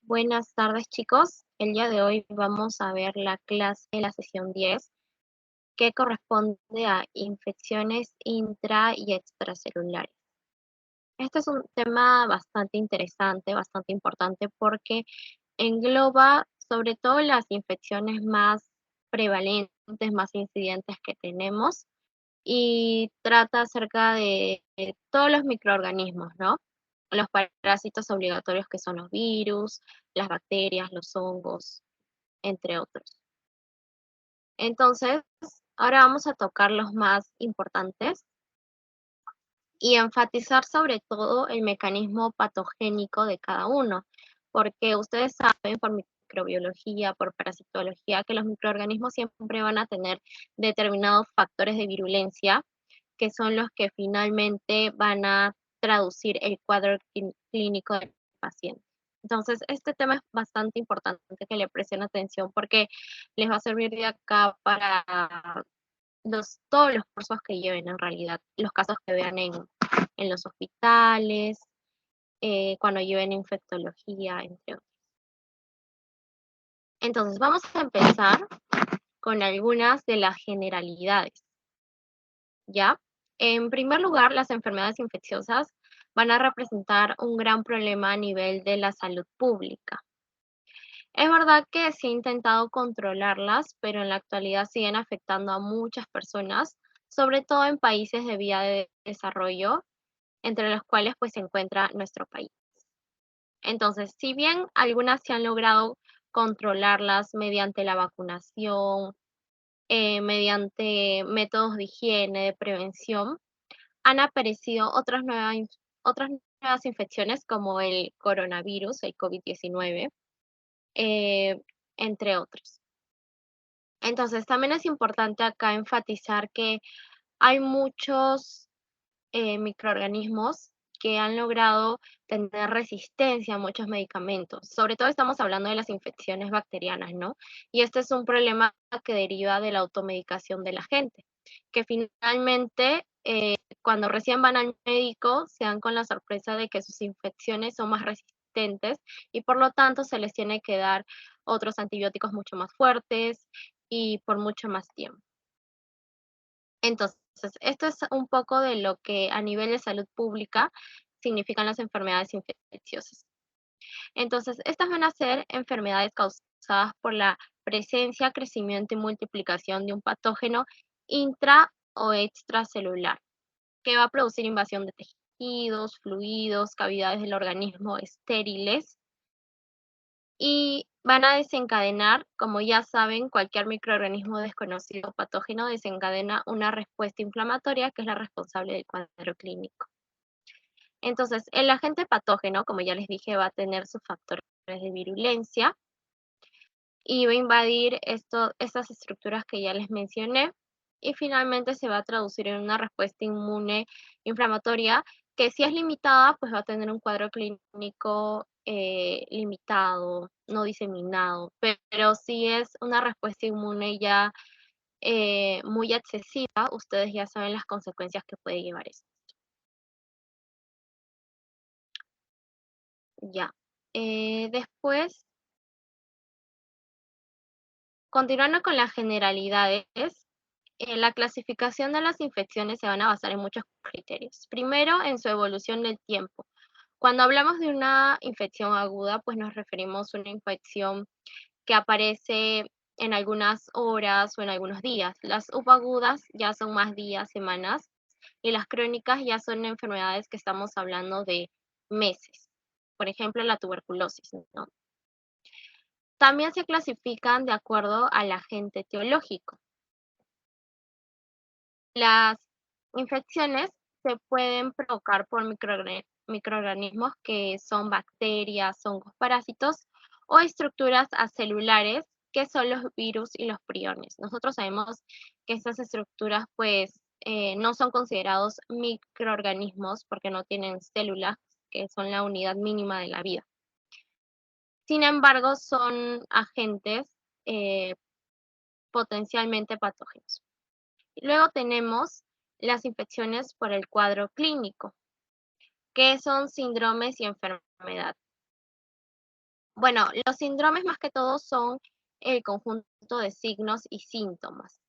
Buenas tardes, chicos. El día de hoy vamos a ver la clase de la sesión 10, que corresponde a infecciones intra y extracelulares. Este es un tema bastante interesante, bastante importante, porque engloba sobre todo las infecciones más prevalentes, más incidentes que tenemos, y trata acerca de todos los microorganismos, ¿no? Los parásitos obligatorios que son los virus, las bacterias, los hongos, entre otros. Entonces, ahora vamos a tocar los más importantes y enfatizar sobre todo el mecanismo patogénico de cada uno, porque ustedes saben por microbiología, por parasitología, que los microorganismos siempre van a tener determinados factores de virulencia, que son los que finalmente van a traducir el cuadro clínico del paciente. Entonces, este tema es bastante importante que le presten atención porque les va a servir de acá para todos los cursos que lleven en realidad, los casos que vean en los hospitales, cuando lleven infectología, entre otros. Entonces, vamos a empezar con algunas de las generalidades, ¿ya? En primer lugar, las enfermedades infecciosas van a representar un gran problema a nivel de la salud pública. Es verdad que se ha intentado controlarlas, pero en la actualidad siguen afectando a muchas personas, sobre todo en países de vía de desarrollo, entre los cuales pues se encuentra nuestro país. Entonces, si bien algunas se han logrado controlarlas mediante la vacunación, mediante métodos de higiene, de prevención, han aparecido otras nuevas infecciones como el coronavirus, el COVID-19, eh, entre otros. Entonces, también es importante acá enfatizar que hay muchos microorganismos que han logrado tener resistencia a muchos medicamentos. Sobre todo estamos hablando de las infecciones bacterianas, ¿no? Y este es un problema que deriva de la automedicación de la gente, que finalmente cuando recién van al médico se dan con la sorpresa de que sus infecciones son más resistentes y por lo tanto se les tiene que dar otros antibióticos mucho más fuertes y por mucho más tiempo. Entonces, esto es un poco de lo que a nivel de salud pública significan las enfermedades infecciosas. Entonces, estas van a ser enfermedades causadas por la presencia, crecimiento y multiplicación de un patógeno intra o extracelular, que va a producir invasión de tejidos, fluidos, cavidades del organismo estériles y van a desencadenar, como ya saben, cualquier microorganismo desconocido o patógeno desencadena una respuesta inflamatoria que es la responsable del cuadro clínico. Entonces, el agente patógeno, como ya les dije, va a tener sus factores de virulencia y va a invadir estas estructuras que ya les mencioné y finalmente se va a traducir en una respuesta inmune inflamatoria que si es limitada, pues va a tener un cuadro clínico limitado, no diseminado, pero si es una respuesta inmune ya muy excesiva, ustedes ya saben las consecuencias que puede llevar eso. Ya. Después, continuando con las generalidades, la clasificación de las infecciones se van a basar en muchos criterios. Primero, en su evolución del tiempo. Cuando hablamos de una infección aguda, pues nos referimos a una infección que aparece en algunas horas o en algunos días. Las subagudas ya son más días, semanas, y las crónicas ya son enfermedades que estamos hablando de meses. Por ejemplo, la tuberculosis, ¿no? También se clasifican de acuerdo al agente etiológico. Las infecciones se pueden provocar por microorganismos que son bacterias, hongos, parásitos o estructuras acelulares que son los virus y los priones. Nosotros sabemos que estas estructuras pues no son considerados microorganismos porque no tienen células, que son la unidad mínima de la vida. Sin embargo, son agentes eh, potencialmente patógenos. Luego tenemos las infecciones por el cuadro clínico, que son síndromes y enfermedad. Bueno, los síndromes más que todo son el conjunto de signos y síntomas.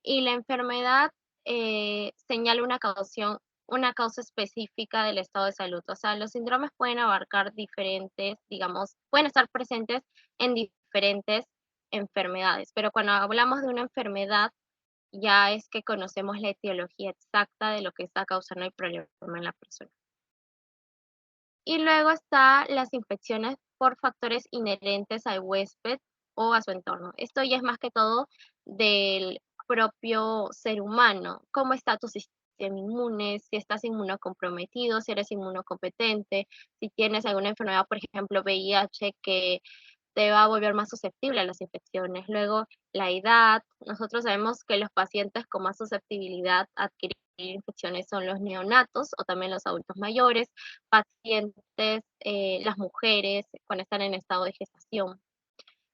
Y la enfermedad señala una causa específica del estado de salud. O sea, los síndromes pueden abarcar diferentes, digamos, pueden estar presentes en diferentes enfermedades, pero cuando hablamos de una enfermedad, ya es que conocemos la etiología exacta de lo que está causando el problema en la persona. Y luego está las infecciones por factores inherentes al huésped o a su entorno. Esto ya es más que todo del propio ser humano. ¿Cómo está tu sistema inmune? Si estás inmunocomprometido, si eres inmunocompetente, si tienes alguna enfermedad, por ejemplo, VIH, que te va a volver más susceptible a las infecciones. Luego, la edad. Nosotros sabemos que los pacientes con más susceptibilidad a adquirir infecciones son los neonatos o también los adultos mayores, pacientes, las mujeres cuando están en estado de gestación.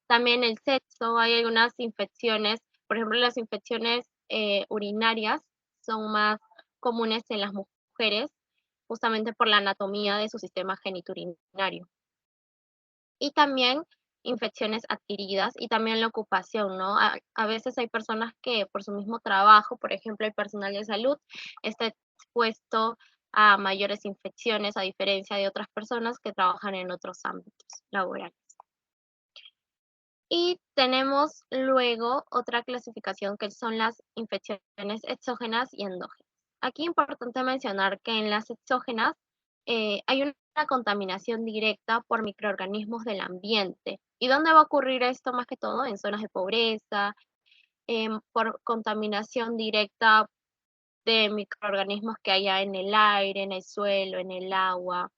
También el sexo, hay algunas infecciones, por ejemplo, las infecciones urinarias son más comunes en las mujeres, justamente por la anatomía de su sistema genitourinario. Y también infecciones adquiridas y también la ocupación, ¿no? A veces hay personas que por su mismo trabajo, por ejemplo, el personal de salud está expuesto a mayores infecciones, a diferencia de otras personas que trabajan en otros ámbitos laborales. Y tenemos luego otra clasificación que son las infecciones exógenas y endógenas. Aquí es importante mencionar que en las exógenas hay una contaminación directa por microorganismos del ambiente. ¿Y dónde va a ocurrir esto más que todo? En zonas de pobreza, por contaminación directa de microorganismos que haya en el aire, en el suelo, en el agua,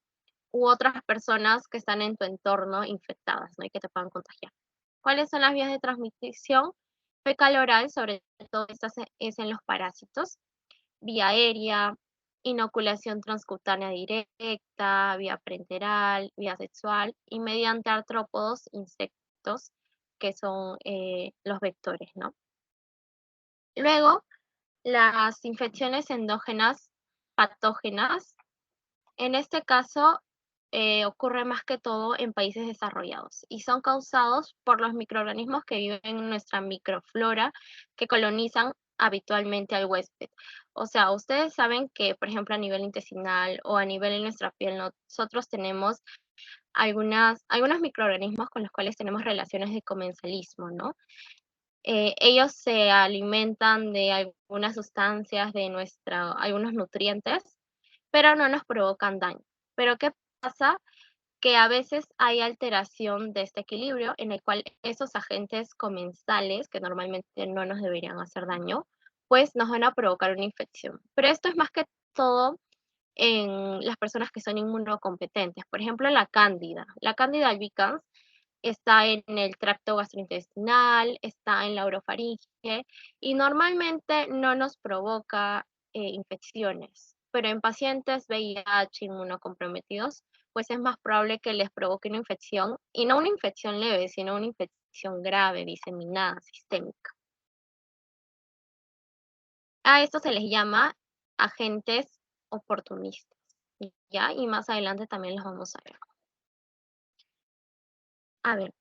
u otras personas que están en tu entorno infectadas, ¿no? Y que te puedan contagiar. ¿Cuáles son las vías de transmisión? Fecal oral, sobre todo esta es en los parásitos, vía aérea, inoculación transcutánea directa, vía parenteral, vía sexual y mediante artrópodos, insectos, que son los vectores, ¿no? Luego, las infecciones endógenas patógenas, en este caso, ocurre más que todo en países desarrollados y son causados por los microorganismos que viven en nuestra microflora que colonizan habitualmente al huésped. O sea, ustedes saben que, por ejemplo, a nivel intestinal o a nivel de nuestra piel, nosotros tenemos algunos microorganismos con los cuales tenemos relaciones de comensalismo, ¿no? Ellos se alimentan de algunas sustancias de algunos nutrientes, pero no nos provocan daño. Pero ¿qué pasa? Que a veces hay alteración de este equilibrio en el cual esos agentes comensales, que normalmente no nos deberían hacer daño, pues nos van a provocar una infección. Pero esto es más que todo en las personas que son inmunocompetentes. Por ejemplo, la cándida. La cándida albicans está en el tracto gastrointestinal, está en la orofaringe y normalmente no nos provoca infecciones, pero en pacientes VIH inmunocomprometidos, pues es más probable que les provoque una infección y no una infección leve, sino una infección grave, diseminada, sistémica. A esto se les llama agentes oportunistas, ¿ya? Y más adelante también los vamos a ver. A ver,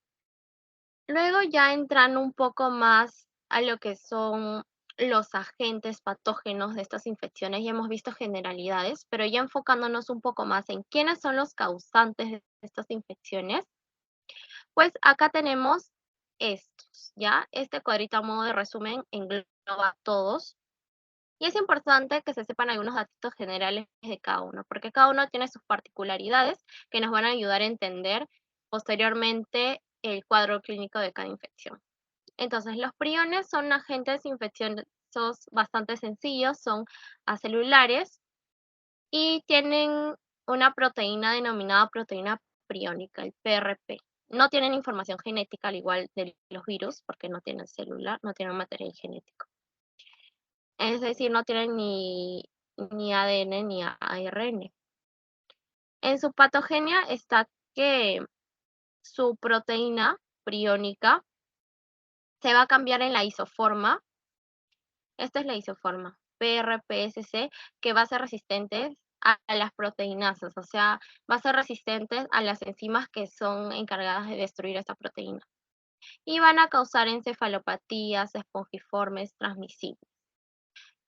luego ya entrando un poco más a lo que son los agentes patógenos de estas infecciones, ya hemos visto generalidades, pero ya enfocándonos un poco más en quiénes son los causantes de estas infecciones, pues acá tenemos estos, ¿ya? Este cuadrito a modo de resumen engloba a todos. Y es importante que se sepan algunos datos generales de cada uno, porque cada uno tiene sus particularidades que nos van a ayudar a entender posteriormente el cuadro clínico de cada infección. Entonces, los priones son agentes infecciosos bastante sencillos, son acelulares y tienen una proteína denominada proteína priónica, el PRP. No tienen información genética al igual de los virus, porque no tienen célula, no tienen material genético. Es decir, no tienen ni ADN ni ARN. En su patogenia está que su proteína priónica se va a cambiar en la isoforma. Esta es la isoforma PRPSC, que va a ser resistente a las proteinasas, o sea, va a ser resistente a las enzimas que son encargadas de destruir esta proteína. Y van a causar encefalopatías espongiformes transmisibles,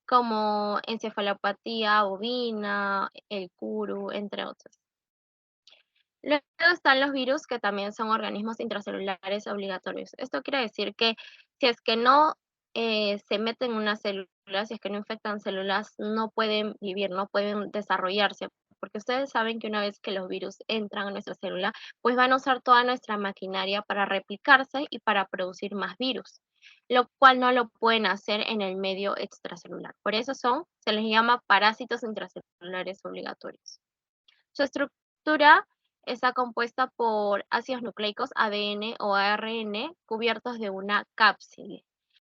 como encefalopatía bovina, el curu, entre otros. Luego están los virus, que también son organismos intracelulares obligatorios. Esto quiere decir que si es que no se meten en una célula, si es que no infectan células, no pueden vivir, no pueden desarrollarse, porque ustedes saben que una vez que los virus entran a nuestra célula, pues van a usar toda nuestra maquinaria para replicarse y para producir más virus, lo cual no lo pueden hacer en el medio extracelular. Por eso se les llama parásitos intracelulares obligatorios. Su estructura está compuesta por ácidos nucleicos, ADN o ARN, cubiertos de una cápside.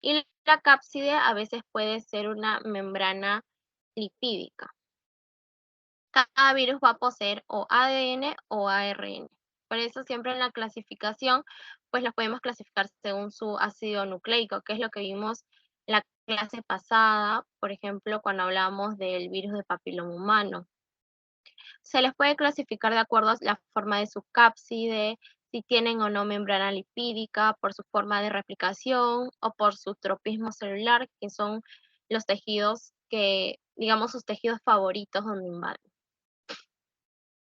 Y la cápside a veces puede ser una membrana lipídica. Cada virus va a poseer o ADN o ARN. Por eso siempre en la clasificación, pues los podemos clasificar según su ácido nucleico, que es lo que vimos la clase pasada, por ejemplo, cuando hablamos del virus de papiloma humano. Se les puede clasificar de acuerdo a la forma de su cápside, si tienen o no membrana lipídica, por su forma de replicación o por su tropismo celular, que son los tejidos que, digamos, sus tejidos favoritos donde invaden.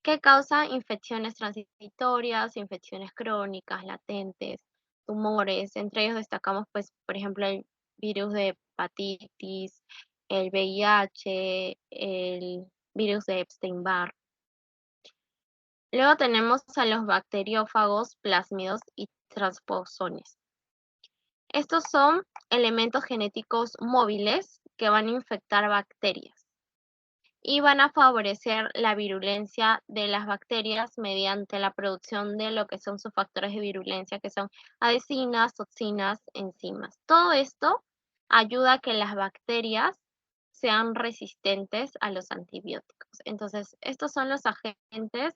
¿Qué causa infecciones transitorias, infecciones crónicas, latentes, tumores? Entre ellos destacamos, pues, por ejemplo, el virus de hepatitis, el VIH, el virus de Epstein-Barr. Luego tenemos a los bacteriófagos, plásmidos y transposones. Estos son elementos genéticos móviles que van a infectar bacterias y van a favorecer la virulencia de las bacterias mediante la producción de lo que son sus factores de virulencia, que son adhesinas, toxinas, enzimas. Todo esto ayuda a que las bacterias sean resistentes a los antibióticos. Entonces, estos son los agentes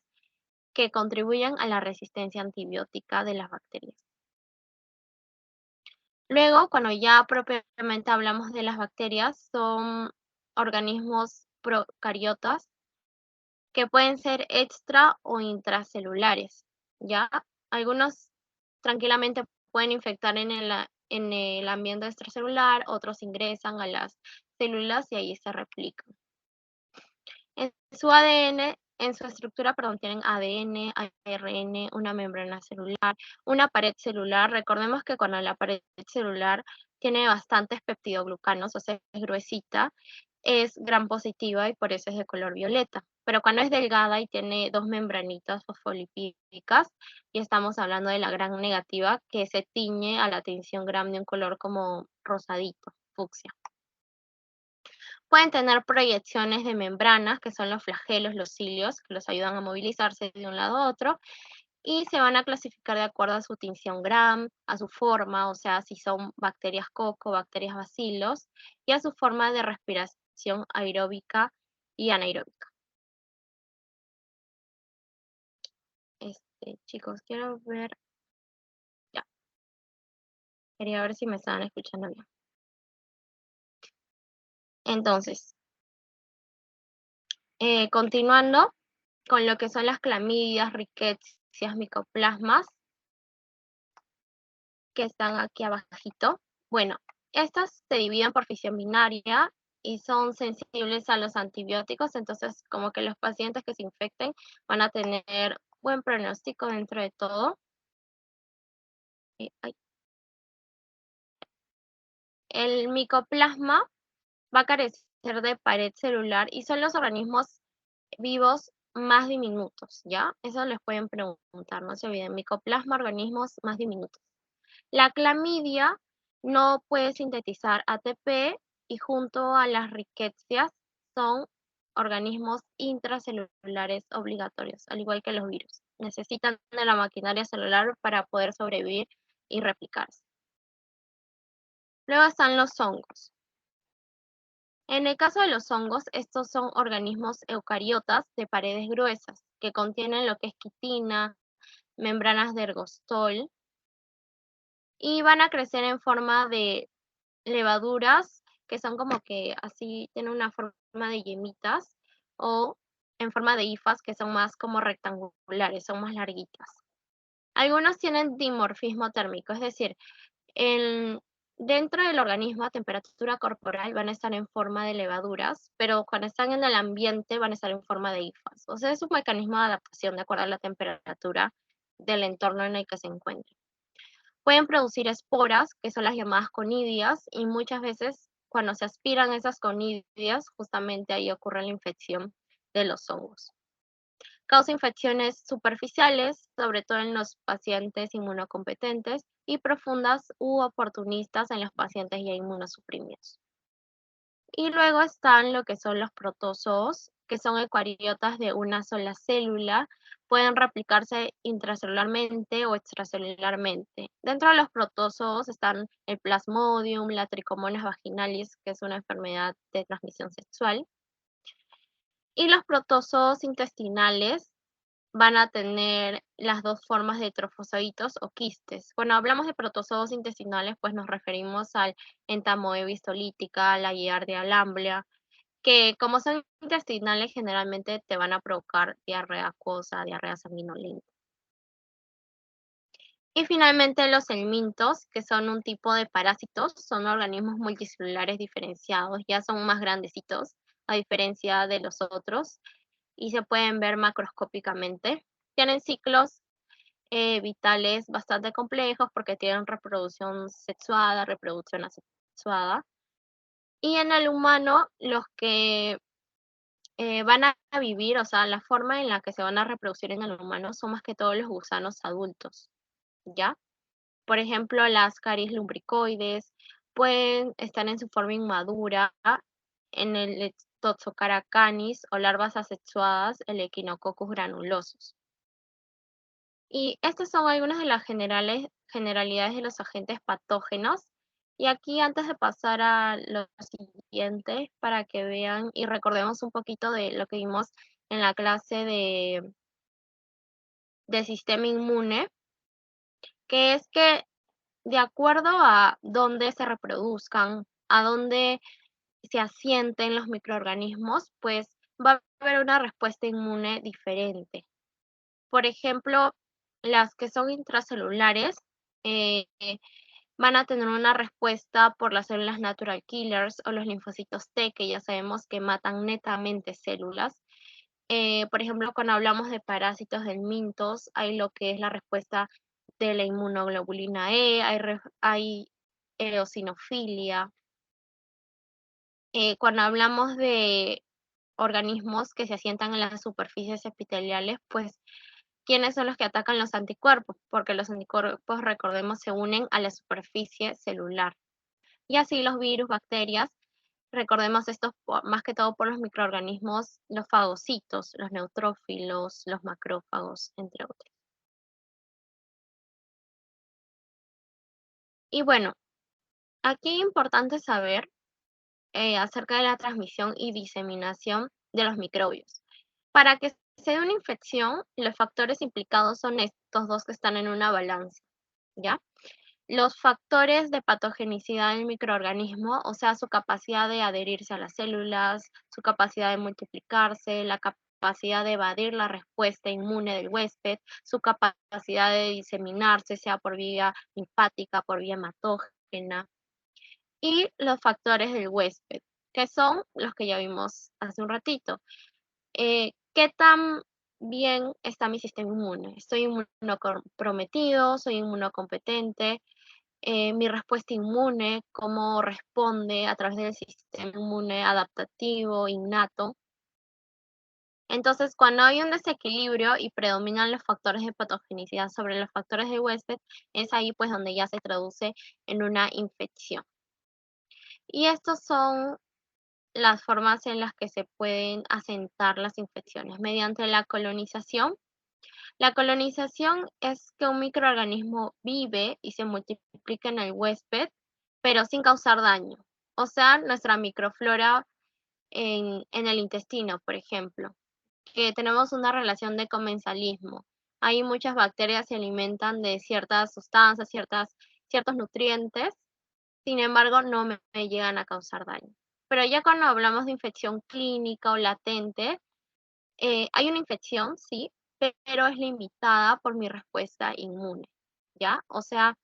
que contribuyen a la resistencia antibiótica de las bacterias. Luego, cuando ya propiamente hablamos de las bacterias, son organismos procariotas que pueden ser extra o intracelulares, ¿ya? Algunos tranquilamente pueden infectar en el ambiente extracelular, otros ingresan a las células y ahí se replican. En su estructura, perdón, tienen ADN, ARN, una membrana celular, una pared celular. Recordemos que cuando la pared celular tiene bastantes peptidoglucanos, o sea, es gruesita, es gram positiva y por eso es de color violeta. Pero cuando es delgada y tiene dos membranitas fosfolipídicas, y estamos hablando de la gram negativa, que se tiñe a la tinción gram de un color como rosadito, fucsia. Pueden tener proyecciones de membranas, que son los flagelos, los cilios, que los ayudan a movilizarse de un lado a otro, y se van a clasificar de acuerdo a su tinción gram, a su forma, o sea, si son bacterias coco, bacterias bacilos, y a su forma de respiración aeróbica y anaeróbica. Chicos, quiero ver, ya, quería ver si me estaban escuchando bien. Entonces, continuando con lo que son las clamidias, ricketsias, micoplasmas, que están aquí abajito. Bueno, estas se dividen por fisión binaria y son sensibles a los antibióticos, entonces como que los pacientes que se infecten van a tener buen pronóstico dentro de todo. Ay. El micoplasma va a carecer de pared celular y son los organismos vivos más diminutos, ¿ya? Eso les pueden preguntar, no se olviden. Micoplasma, organismos más diminutos. La clamidia no puede sintetizar ATP y junto a las rickettsias son organismos intracelulares obligatorios, al igual que los virus. Necesitan de la maquinaria celular para poder sobrevivir y replicarse. Luego están los hongos. En el caso de los hongos, estos son organismos eucariotas de paredes gruesas que contienen lo que es quitina, membranas de ergostol, y van a crecer en forma de levaduras que son como que así, tienen una forma de yemitas, o en forma de hifas que son más como rectangulares, son más larguitas. Algunos tienen dimorfismo térmico, es decir, en dentro del organismo a temperatura corporal van a estar en forma de levaduras, pero cuando están en el ambiente van a estar en forma de hifas. O sea, es un mecanismo de adaptación de acuerdo a la temperatura del entorno en el que se encuentren. Pueden producir esporas, que son las llamadas conidias, y muchas veces cuando se aspiran esas conidias, justamente ahí ocurre la infección de los hongos. Causa infecciones superficiales, sobre todo en los pacientes inmunocompetentes, y profundas u oportunistas en los pacientes ya inmunosuprimidos. Y luego están lo que son los protozoos, que son eucariotas de una sola célula, pueden replicarse intracelularmente o extracelularmente. Dentro de los protozoos están el Plasmodium, la Trichomonas vaginalis, que es una enfermedad de transmisión sexual, y los protozoos intestinales van a tener las dos formas de trofozoitos o quistes. Cuando hablamos de protozoos intestinales, pues nos referimos al Entamoeba stolítica, la Giardia lamblia, que como son intestinales generalmente te van a provocar diarrea acuosa, diarrea sanguinolenta. Y finalmente los helmintos, que son un tipo de parásitos, son organismos multicelulares diferenciados, ya son más grandecitos, a diferencia de los otros, y se pueden ver macroscópicamente. Tienen ciclos vitales bastante complejos porque tienen reproducción sexuada, reproducción asexuada. Y en el humano, los que van a vivir, o sea, la forma en la que se van a reproducir en el humano son más que todos los gusanos adultos, ¿ya? Por ejemplo, las Caris lumbricoides pueden estar en su forma inmadura en el Toxocara canis o larvas asexuadas, el Echinococcus granulosus. Y estas son algunas de las generalidades de los agentes patógenos. Y aquí antes de pasar a lo siguiente, para que vean y recordemos un poquito de lo que vimos en la clase de sistema inmune, que es que de acuerdo a dónde se reproduzcan, a dónde se asienten los microorganismos, pues va a haber una respuesta inmune diferente. Por ejemplo, las que son intracelulares eh, van a tener una respuesta por las células natural killers o los linfocitos T, que ya sabemos que matan netamente células. Por ejemplo, cuando hablamos de parásitos del mintos, hay lo que es la respuesta de la inmunoglobulina E, hay eosinofilia. Cuando hablamos de organismos que se asientan en las superficies epiteliales, pues ¿quiénes son los que atacan los anticuerpos? Porque los anticuerpos, recordemos, se unen a la superficie celular. Y así los virus, bacterias, recordemos estos más que todo por los microorganismos, los fagocitos, los neutrófilos, los macrófagos, entre otros. Y bueno, aquí es importante saber acerca de la transmisión y diseminación de los microbios. Para que se dé una infección, los factores implicados son estos dos que están en una balanza, ¿ya? Los factores de patogenicidad del microorganismo, o sea, su capacidad de adherirse a las células, su capacidad de multiplicarse, la capacidad de evadir la respuesta inmune del huésped, su capacidad de diseminarse, sea por vía linfática, por vía hematógena, y los factores del huésped, que son los que ya vimos hace un ratito. ¿Qué tan bien está mi sistema inmune? ¿Estoy inmunocomprometido? ¿Soy inmunocompetente? Mi respuesta inmune, cómo responde a través del sistema inmune adaptativo, innato. Entonces, cuando hay un desequilibrio y predominan los factores de patogenicidad sobre los factores de huésped, es ahí pues donde ya se traduce en una infección. Y estos son las formas en las que se pueden asentar las infecciones mediante la colonización. La colonización es que un microorganismo vive y se multiplica en el huésped, pero sin causar daño. O sea, nuestra microflora en el intestino, por ejemplo, que tenemos una relación de comensalismo. Hay muchas bacterias que se alimentan de ciertas sustancias, ciertos nutrientes, sin embargo, no me llegan a causar daño. Pero ya cuando hablamos de infección clínica o latente, hay una infección, sí, pero es limitada por mi respuesta inmune, ¿ya? O sea,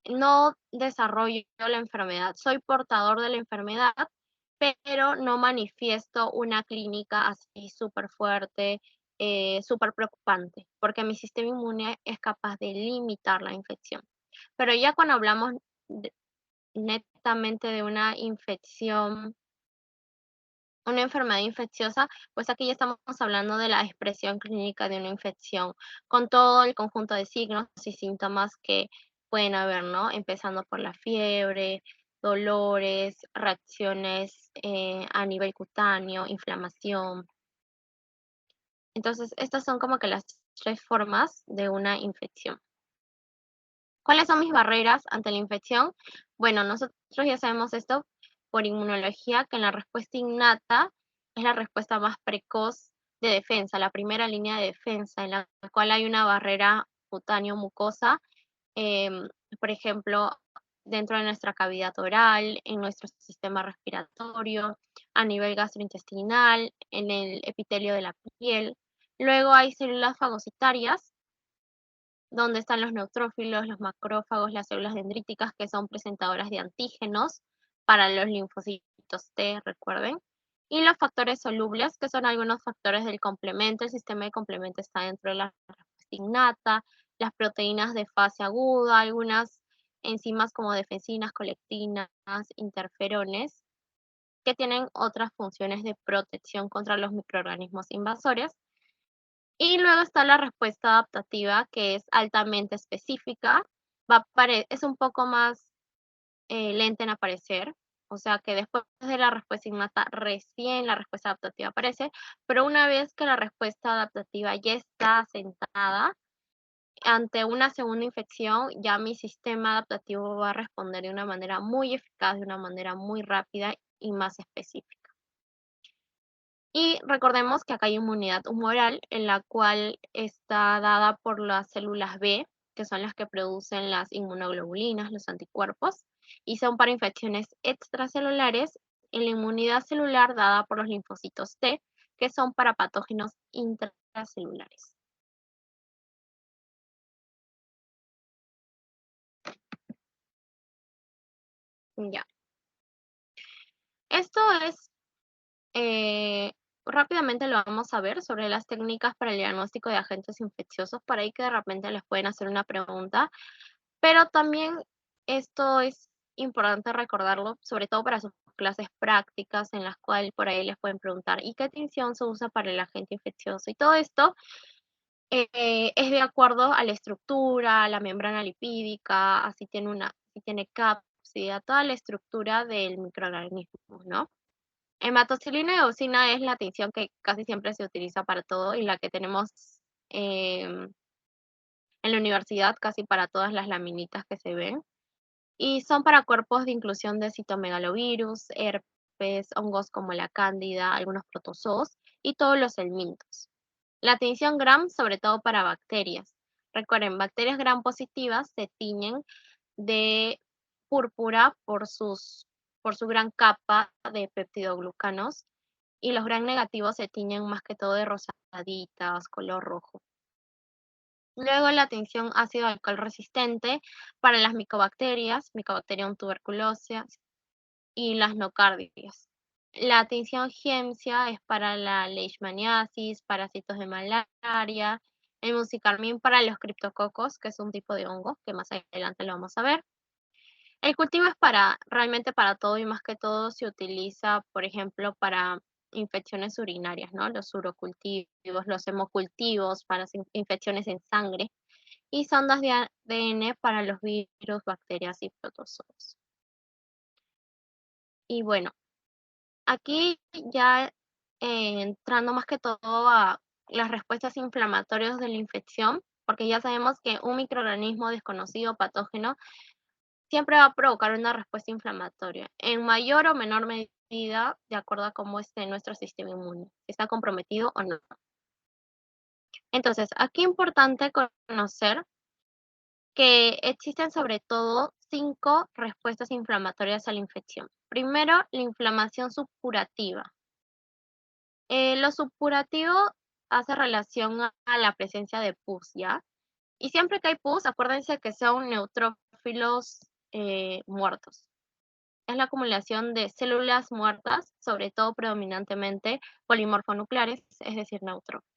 no desarrollo la enfermedad, soy portador de la enfermedad, pero no manifiesto una clínica así súper fuerte, súper preocupante, porque mi sistema inmune es capaz de limitar la infección. Pero ya cuando hablamos de- netamente de una enfermedad infecciosa, pues aquí ya estamos hablando de la expresión clínica de una infección, con todo el conjunto de signos y síntomas que pueden haber, ¿no? Empezando por la fiebre, dolores, reacciones a nivel cutáneo, inflamación. Entonces, estas son como que las tres formas de una infección. ¿Cuáles son mis barreras ante la infección? Bueno, nosotros ya sabemos esto por inmunología, que en la respuesta innata es la respuesta más precoz de defensa, la primera línea de defensa, en la cual hay una barrera cutáneo-mucosa, em, por ejemplo, dentro de nuestra cavidad oral, en nuestro sistema respiratorio, a nivel gastrointestinal, en el epitelio de la piel. Luego hay células fagocitarias, donde están los neutrófilos, los macrófagos, las células dendríticas, que son presentadoras de antígenos para los linfocitos T, recuerden. Y los factores solubles, que son algunos factores del complemento. El sistema de complemento está dentro de la respuesta innata, las proteínas de fase aguda, algunas enzimas como defensinas, colectinas, interferones, que tienen otras funciones de protección contra los microorganismos invasores. Y luego está la respuesta adaptativa, que es altamente específica, es un poco más lenta en aparecer, o sea que después de la respuesta innata, recién la respuesta adaptativa aparece, pero una vez que la respuesta adaptativa ya está asentada, ante una segunda infección, ya mi sistema adaptativo va a responder de una manera muy eficaz, de una manera muy rápida y más específica. Y recordemos que acá hay inmunidad humoral, en la cual está dada por las células B, que son las que producen las inmunoglobulinas, los anticuerpos, y son para infecciones extracelulares, y la inmunidad celular dada por los linfocitos T, que son para patógenos intracelulares. Ya. Esto es, eh, rápidamente lo vamos a ver sobre las técnicas para el diagnóstico de agentes infecciosos, para ahí que de repente les pueden hacer una pregunta. Pero también esto es importante recordarlo, sobre todo para sus clases prácticas en las cuales por ahí les pueden preguntar, ¿y qué tinción se usa para el agente infeccioso? Y todo esto es de acuerdo a la estructura, a la membrana lipídica, si tiene cápsida, toda la estructura del microorganismo, ¿no? Hematocilina y eosina es la tinción que casi siempre se utiliza para todo y la que tenemos em, en la universidad casi para todas las laminitas que se ven. Y son para cuerpos de inclusión de citomegalovirus, herpes, hongos como la cándida, algunos protozoos y todos los helmintos. La tinción Gram, sobre todo para bacterias. Recuerden, bacterias Gram positivas se tiñen de púrpura por su gran capa de peptidoglucanos y los Gram negativos se tiñen más que todo de rosaditas, color rojo. Luego la tinción ácido alcohol resistente para las micobacterias, Mycobacterium tuberculosis y las nocardias. La tinción Giemsia es para la leishmaniasis, parásitos de malaria, el musicarmín para los criptococos, que es un tipo de hongo, que más adelante lo vamos a ver. El cultivo es realmente para todo y más que todo se utiliza, por ejemplo, para infecciones urinarias, ¿no? Los urocultivos, los hemocultivos para las infecciones en sangre y sondas de ADN para los virus, bacterias y protozoos. Y bueno, aquí ya entrando más que todo a las respuestas inflamatorias de la infección, porque ya sabemos que un microorganismo desconocido patógeno siempre va a provocar una respuesta inflamatoria, en mayor o menor medida, de acuerdo a cómo esté nuestro sistema inmune, si está comprometido o no. Entonces, aquí es importante conocer que existen sobre todo 5 respuestas inflamatorias a la infección. Primero, la inflamación supurativa. Lo supurativo hace relación a la presencia de pus, ¿ya? Y siempre que hay pus, acuérdense que son neutrófilos muertos. Es la acumulación de células muertas, sobre todo predominantemente polimorfonucleares, es decir, neutrófilos.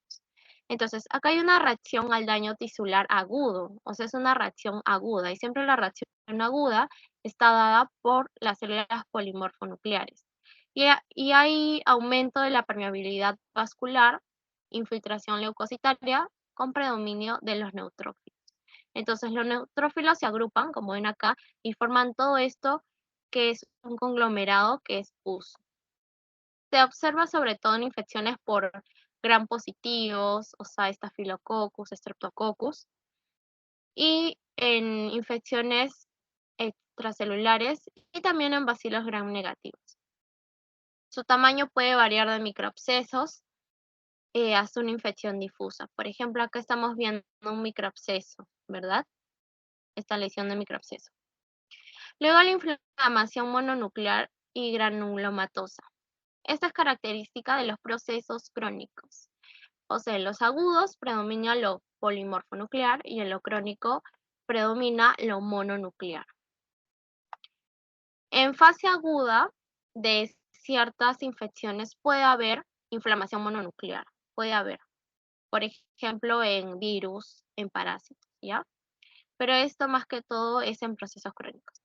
Entonces, acá hay una reacción al daño tisular agudo, o sea, es una reacción aguda, y siempre la reacción aguda está dada por las células polimorfonucleares. Y hay aumento de la permeabilidad vascular, infiltración leucocitaria con predominio de los neutrófilos. Entonces, los neutrófilos se agrupan, como ven acá, y forman todo esto que es un conglomerado que es pus. Se observa sobre todo en infecciones por gram positivos, o sea, Staphylococcus, Streptococcus, y en infecciones extracelulares y también en bacilos gram negativos. Su tamaño puede variar de microabscesos hasta una infección difusa. Por ejemplo, acá estamos viendo un microabsceso, ¿verdad? Esta lesión de microabsceso. Luego la inflamación mononuclear y granulomatosa. Esta es característica de los procesos crónicos. O sea, en los agudos predomina lo polimorfonuclear y en lo crónico predomina lo mononuclear. En fase aguda de ciertas infecciones puede haber inflamación mononuclear, puede haber, por ejemplo, en virus, en parásitos, ¿ya? Pero esto más que todo es en procesos crónicos.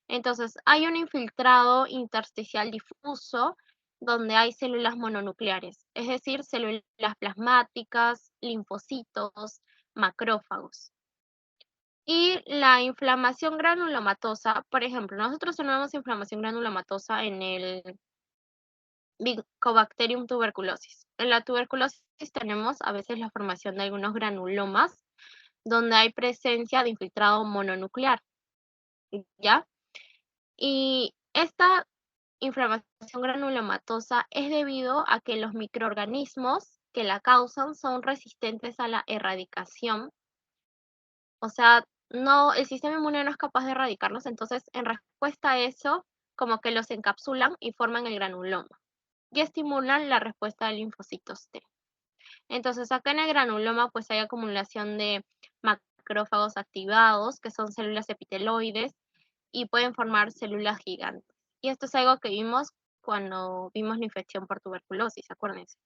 Entonces, hay un infiltrado intersticial difuso donde hay células mononucleares, es decir, células plasmáticas, linfocitos, macrófagos. Y la inflamación granulomatosa, por ejemplo, nosotros tenemos inflamación granulomatosa en el Mycobacterium tuberculosis. En la tuberculosis tenemos a veces la formación de algunos granulomas donde hay presencia de infiltrado mononuclear, ¿ya? Y esta inflamación granulomatosa es debido a que los microorganismos que la causan son resistentes a la erradicación. O sea, no, el sistema inmune no es capaz de erradicarlos, entonces en respuesta a eso, como que los encapsulan y forman el granuloma y estimulan la respuesta de linfocitos T. Entonces, acá en el granuloma pues hay acumulación de macrófagos activados, que son células epiteloides, y pueden formar células gigantes. Y esto es algo que vimos cuando vimos la infección por tuberculosis, acuérdense.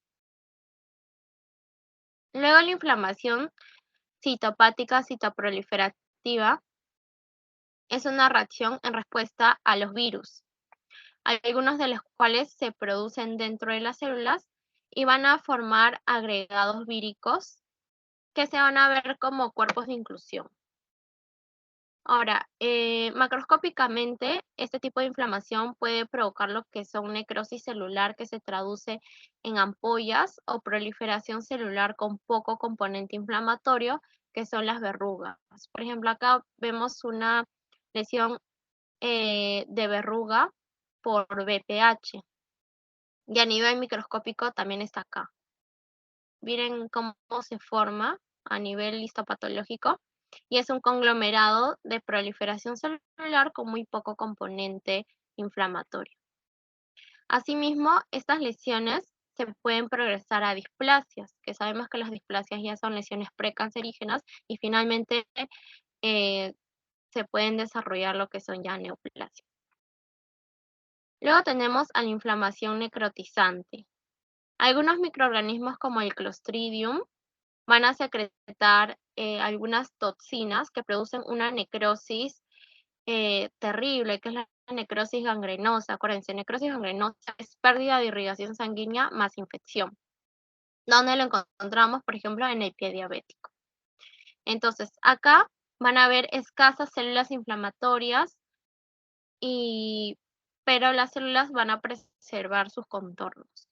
Luego la inflamación citopática citoproliferativa es una reacción en respuesta a los virus, algunos de los cuales se producen dentro de las células y van a formar agregados víricos que se van a ver como cuerpos de inclusión. Ahora, macroscópicamente, este tipo de inflamación puede provocar lo que son necrosis celular, que se traduce en ampollas, o proliferación celular con poco componente inflamatorio, que son las verrugas. Por ejemplo, acá vemos una lesión de verruga por BPH, y a nivel microscópico también está acá. Miren cómo se forma a nivel histopatológico y es un conglomerado de proliferación celular con muy poco componente inflamatorio. Asimismo, estas lesiones se pueden progresar a displasias, que sabemos que las displasias ya son lesiones precancerígenas y finalmente eh, se pueden desarrollar lo que son ya neoplasias. Luego tenemos a la inflamación necrotizante. Algunos microorganismos como el Clostridium van a secretar algunas toxinas que producen una necrosis terrible, que es la necrosis gangrenosa. Acuérdense, necrosis gangrenosa es pérdida de irrigación sanguínea más infección, donde lo encontramos, por ejemplo, en el pie diabético. Entonces, acá van a haber escasas células inflamatorias, pero las células van a preservar sus contornos.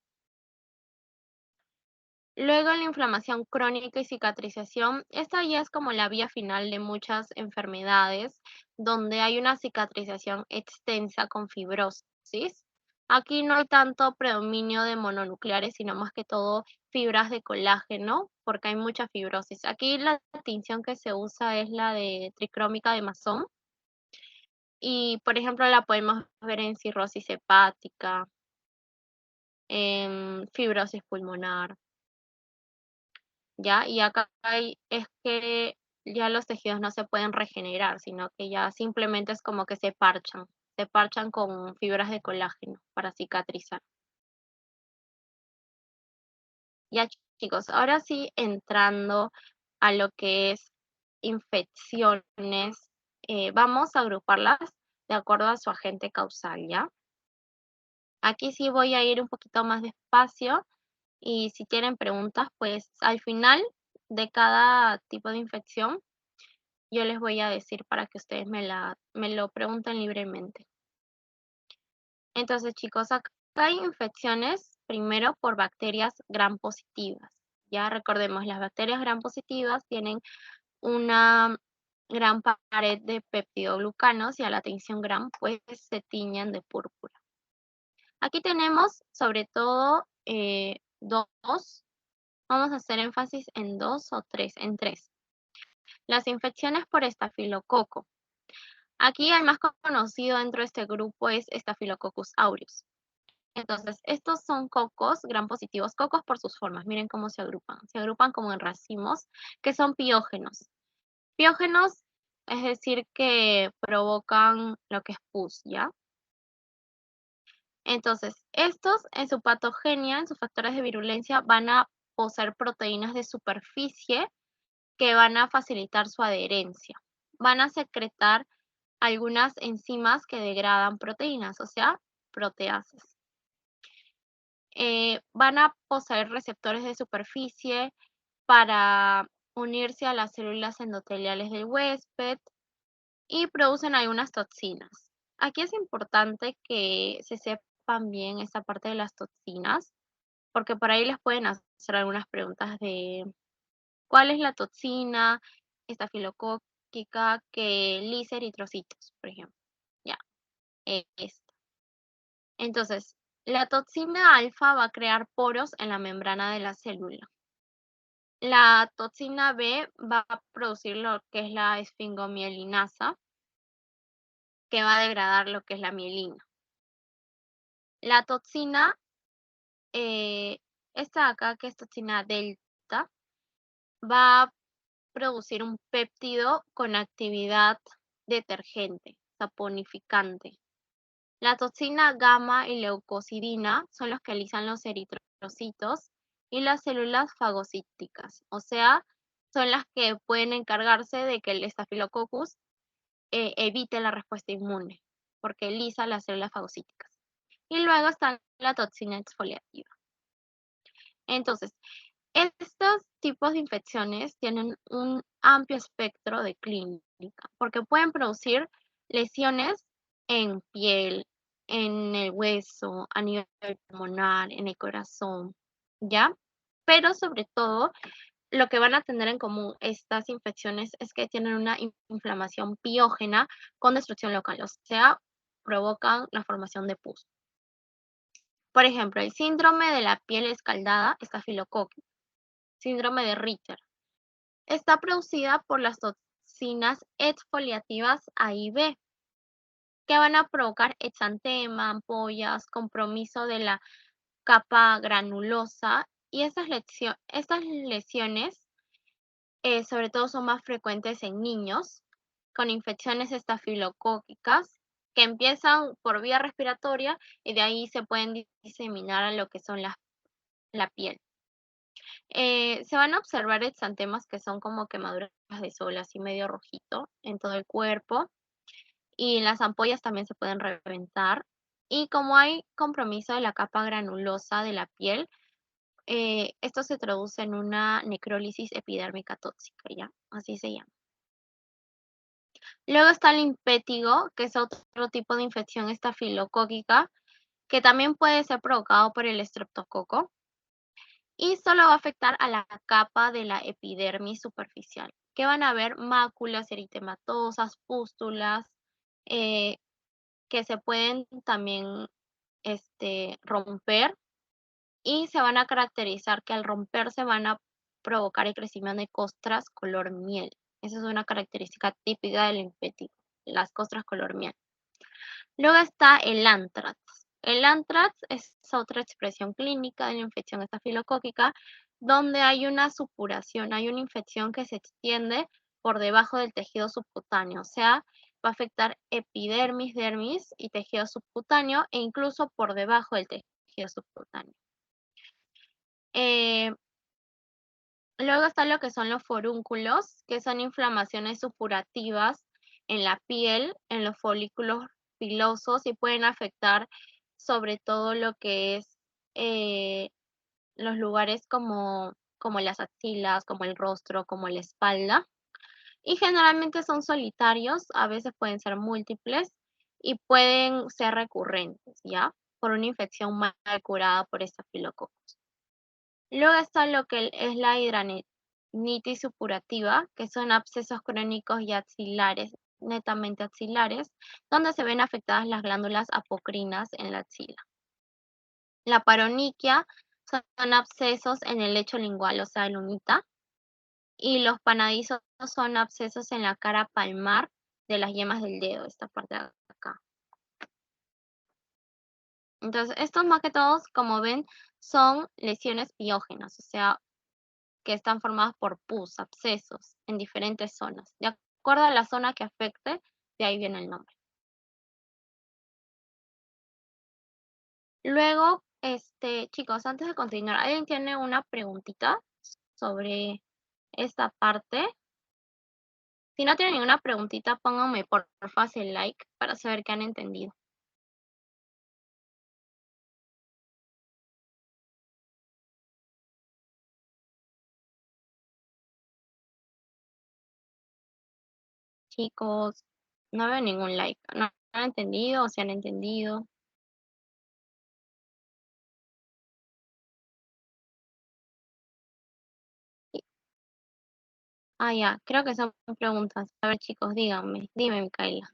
Luego la inflamación crónica y cicatrización, esta ya es como la vía final de muchas enfermedades, donde hay una cicatrización extensa con fibrosis. Aquí no hay tanto predominio de mononucleares, sino más que todo fibras de colágeno, porque hay mucha fibrosis. Aquí la tinción que se usa es la de tricrómica de Masson, y por ejemplo la podemos ver en cirrosis hepática, fibrosis pulmonar, ¿ya? Y acá es que ya los tejidos no se pueden regenerar, sino que ya simplemente es como que se parchan con fibras de colágeno para cicatrizar. Ya, chicos, ahora sí entrando a lo que es infecciones, vamos a agruparlas de acuerdo a su agente causal, ¿ya? Aquí sí voy a ir un poquito más despacio y si tienen preguntas, pues al final de cada tipo de infección, yo les voy a decir para que ustedes me lo pregunten libremente. Entonces, chicos, acá hay infecciones primero por bacterias gram positivas. Ya recordemos, las bacterias gram positivas tienen una gran pared de peptidoglucanos y a la tensión gram pues se tiñen de púrpura. Aquí tenemos sobre todo dos, vamos a hacer énfasis en dos o tres, en tres. Las infecciones por estafilococo. Aquí el más conocido dentro de este grupo es Staphylococcus aureus. Entonces, estos son cocos gram positivos, cocos por sus formas, miren cómo se agrupan. Se agrupan como en racimos, que son piógenos. Piógenos, es decir, que provocan lo que es pus, ¿ya? Entonces, estos en su patogenia, en sus factores de virulencia, van a poseer proteínas de superficie que van a facilitar su adherencia. Van a secretar algunas enzimas que degradan proteínas, o sea, proteasas. Van a poseer receptores de superficie para unirse a las células endoteliales del huésped y producen algunas toxinas. Aquí es importante que se sepan bien esta parte de las toxinas, porque por ahí les pueden hacer algunas preguntas de cuál es la toxina estafilocóquica que lisa eritrocitos, por ejemplo. Ya, esta. Entonces, la toxina alfa va a crear poros en la membrana de la célula. La toxina B va a producir lo que es la esfingomielinasa, que va a degradar lo que es la mielina. La toxina, esta acá, que es toxina delta, va a producir un péptido con actividad detergente, saponificante. La toxina gamma y leucocidina son los que lisan los eritrocitos y las células fagocíticas, o sea, son las que pueden encargarse de que el estafilococcus evite la respuesta inmune, porque lisa las células fagocíticas. Y luego está la toxina exfoliativa. Entonces, estos tipos de infecciones tienen un amplio espectro de clínica, porque pueden producir lesiones en piel, en el hueso, a nivel pulmonar, en el corazón, ¿ya? Pero sobre todo, lo que van a tener en común estas infecciones es que tienen una inflamación piógena con destrucción local, o sea, provocan la formación de pus. Por ejemplo, el síndrome de la piel escaldada, estafilococcus, síndrome de Richter, está producida por las toxinas exfoliativas A y B, que van a provocar exantema, ampollas, compromiso de la capa granulosa, y estas lesiones sobre todo son más frecuentes en niños con infecciones estafilocócicas que empiezan por vía respiratoria y de ahí se pueden diseminar a lo que son la piel. Se van a observar exantemas que son como quemaduras de sol, así medio rojito en todo el cuerpo, y las ampollas también se pueden reventar. Y como hay compromiso de la capa granulosa de la piel, esto se traduce en una necrólisis epidérmica tóxica, ¿ya? Así se llama. Luego está el impétigo, que es otro tipo de infección estafilocócica, que también puede ser provocado por el estreptococo y solo va a afectar a la capa de la epidermis superficial, que van a haber máculas eritematosas, pústulas, eh, que se pueden también romper y se van a caracterizar que al romperse van a provocar el crecimiento de costras color miel. Esa es una característica típica del impétigo, las costras color miel. Luego está el antrax. El anthrax es otra expresión clínica de la infección estafilocócica, donde hay una supuración, hay una infección que se extiende por debajo del tejido subcutáneo, o sea, va a afectar epidermis, dermis y tejido subcutáneo e incluso por debajo del tejido subcutáneo. Luego está lo que son los forúnculos, que son inflamaciones supurativas en la piel, en los folículos pilosos y pueden afectar sobre todo lo que es los lugares como las axilas, como el rostro, como la espalda. Y generalmente son solitarios, a veces pueden ser múltiples y pueden ser recurrentes, ¿ya? Por una infección mal curada por estafilococo. Luego está lo que es la hidradenitis supurativa, que son abscesos crónicos y axilares, netamente axilares, donde se ven afectadas las glándulas apocrinas en la axila. La paroniquia son abscesos en el lecho lingual, o sea, en unita, y los panadizos son abscesos en la cara palmar de las yemas del dedo, esta parte de acá. Entonces, estos más que todos, como ven, son lesiones piógenas, o sea, que están formadas por pus, abscesos, en diferentes zonas. De acuerdo a la zona que afecte, de ahí viene el nombre. Luego, chicos, antes de continuar, ¿alguien tiene una preguntita sobre esta parte? Si no tienen ninguna preguntita, pónganme porfa el like para saber que han entendido. Chicos, no veo ningún like. ¿No han entendido o se han entendido? Sí. Ah, ya, creo que son preguntas. A ver, chicos, díganme. Dime, Micaela.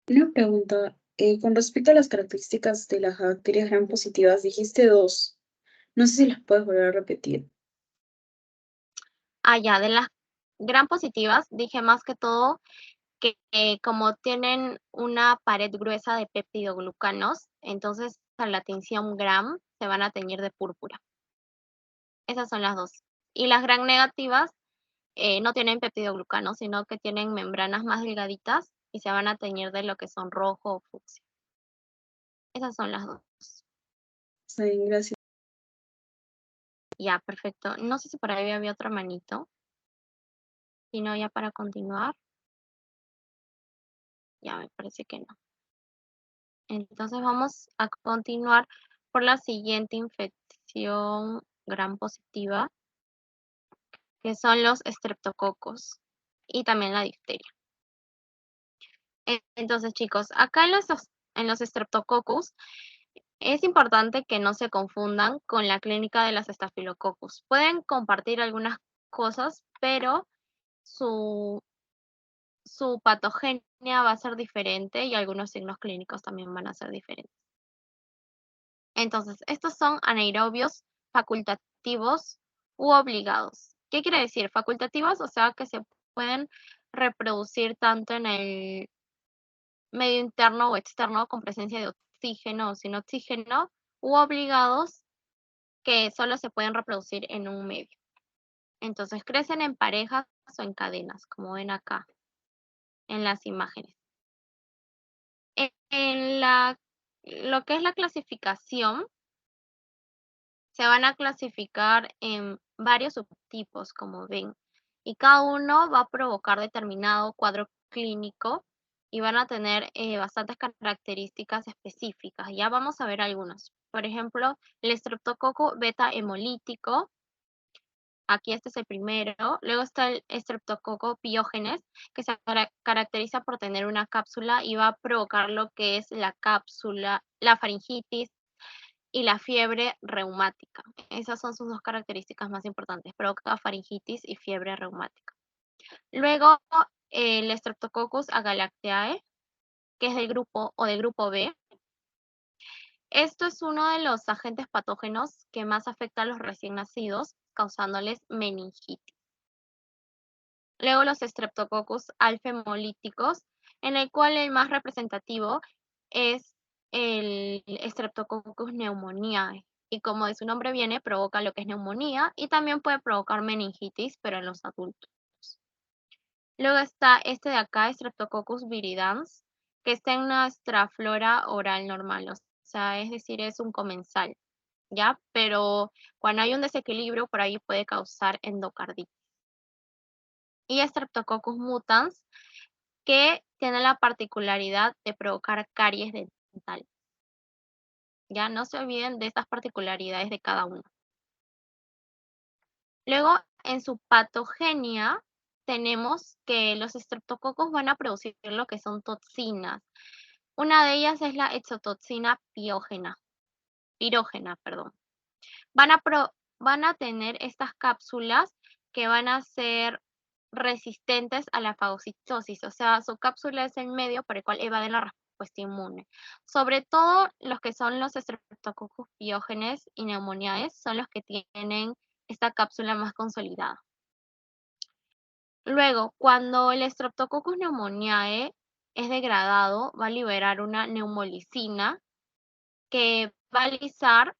Una pregunta, con respecto a las características de las bacterias gram positivas, dijiste dos. No sé si las puedes volver a repetir. Ah, ya, de las gram positivas, dije más que todo que como tienen una pared gruesa de peptidoglucanos, entonces a la tinción gram se van a teñir de púrpura. Esas son las dos. Y las gram negativas no tienen peptidoglucanos, sino que tienen membranas más delgaditas y se van a teñir de lo que son rojo o fucsia. Esas son las dos. Está bien, gracias. Ya, perfecto. No sé si por ahí había otra manito. Si no, ya para continuar. Ya me parece que no. Entonces vamos a continuar por la siguiente infección gram positiva, que son los estreptococos y también la difteria. Entonces, chicos, acá en los estreptococcus es importante que no se confundan con la clínica de las estafilococcus. Pueden compartir algunas cosas, pero su, su patogenia va a ser diferente y algunos signos clínicos también van a ser diferentes. Entonces, estos son anaerobios facultativos u obligados. ¿Qué quiere decir? Facultativos, o sea, que se pueden reproducir tanto en el medio interno o externo con presencia de oxígeno o sin oxígeno, u obligados que solo se pueden reproducir en un medio. Entonces, crecen en parejas o en cadenas, como ven acá en las imágenes. Lo que es la clasificación, se van a clasificar en varios subtipos, como ven, y cada uno va a provocar determinado cuadro clínico y van a tener bastantes características específicas. Ya vamos a ver algunos. Por ejemplo, el estreptococo beta hemolítico. Aquí este es el primero. Luego está el estreptococo piógenes, que se caracteriza por tener una cápsula y va a provocar lo que es la cápsula, la faringitis, y la fiebre reumática. Esas son sus dos características más importantes, provoca faringitis y fiebre reumática. Luego, el Streptococcus agalactiae, que es del grupo o del grupo B. Esto es uno de los agentes patógenos que más afecta a los recién nacidos, causándoles meningitis. Luego los Streptococcus alfa hemolíticos, en el cual el más representativo es el Streptococcus pneumoniae. Y como de su nombre viene, provoca lo que es neumonía y también puede provocar meningitis, pero en los adultos. Luego está este de acá, Streptococcus viridans, que está en nuestra flora oral normal, o sea, es decir, es un comensal, ¿ya? Pero cuando hay un desequilibrio, por ahí puede causar endocarditis. Y Streptococcus mutans, que tiene la particularidad de provocar caries dental. Ya no se olviden de estas particularidades de cada uno. Luego, en su patogenia, tenemos que los estreptococos van a producir lo que son toxinas. Una de ellas es la exotoxina pirógena, perdón. Van a tener estas cápsulas que van a ser resistentes a la fagocitosis, o sea, su cápsula es el medio por el cual evaden la respuesta inmune. Sobre todo los que son los Streptococcus piógenes y neumoniaes son los que tienen esta cápsula más consolidada. Luego, cuando el Streptococcus pneumoniae es degradado, va a liberar una neumolicina que va a lisar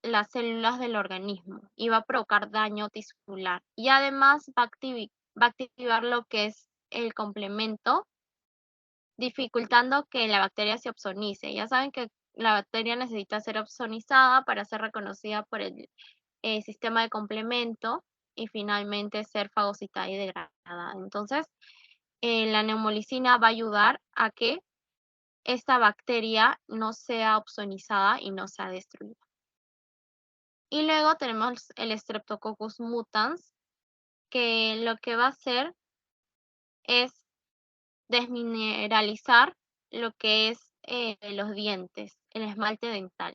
las células del organismo y va a provocar daño tisular. Y además va a activar lo que es el complemento, dificultando que la bacteria se opsonice. Ya saben que la bacteria necesita ser opsonizada para ser reconocida por el sistema de complemento y finalmente ser fagocitada y degradada. Entonces, la neumolicina va a ayudar a que esta bacteria no sea opsonizada y no sea destruida. Y luego tenemos el Streptococcus mutans, que lo que va a hacer es desmineralizar lo que es los dientes, el esmalte dental.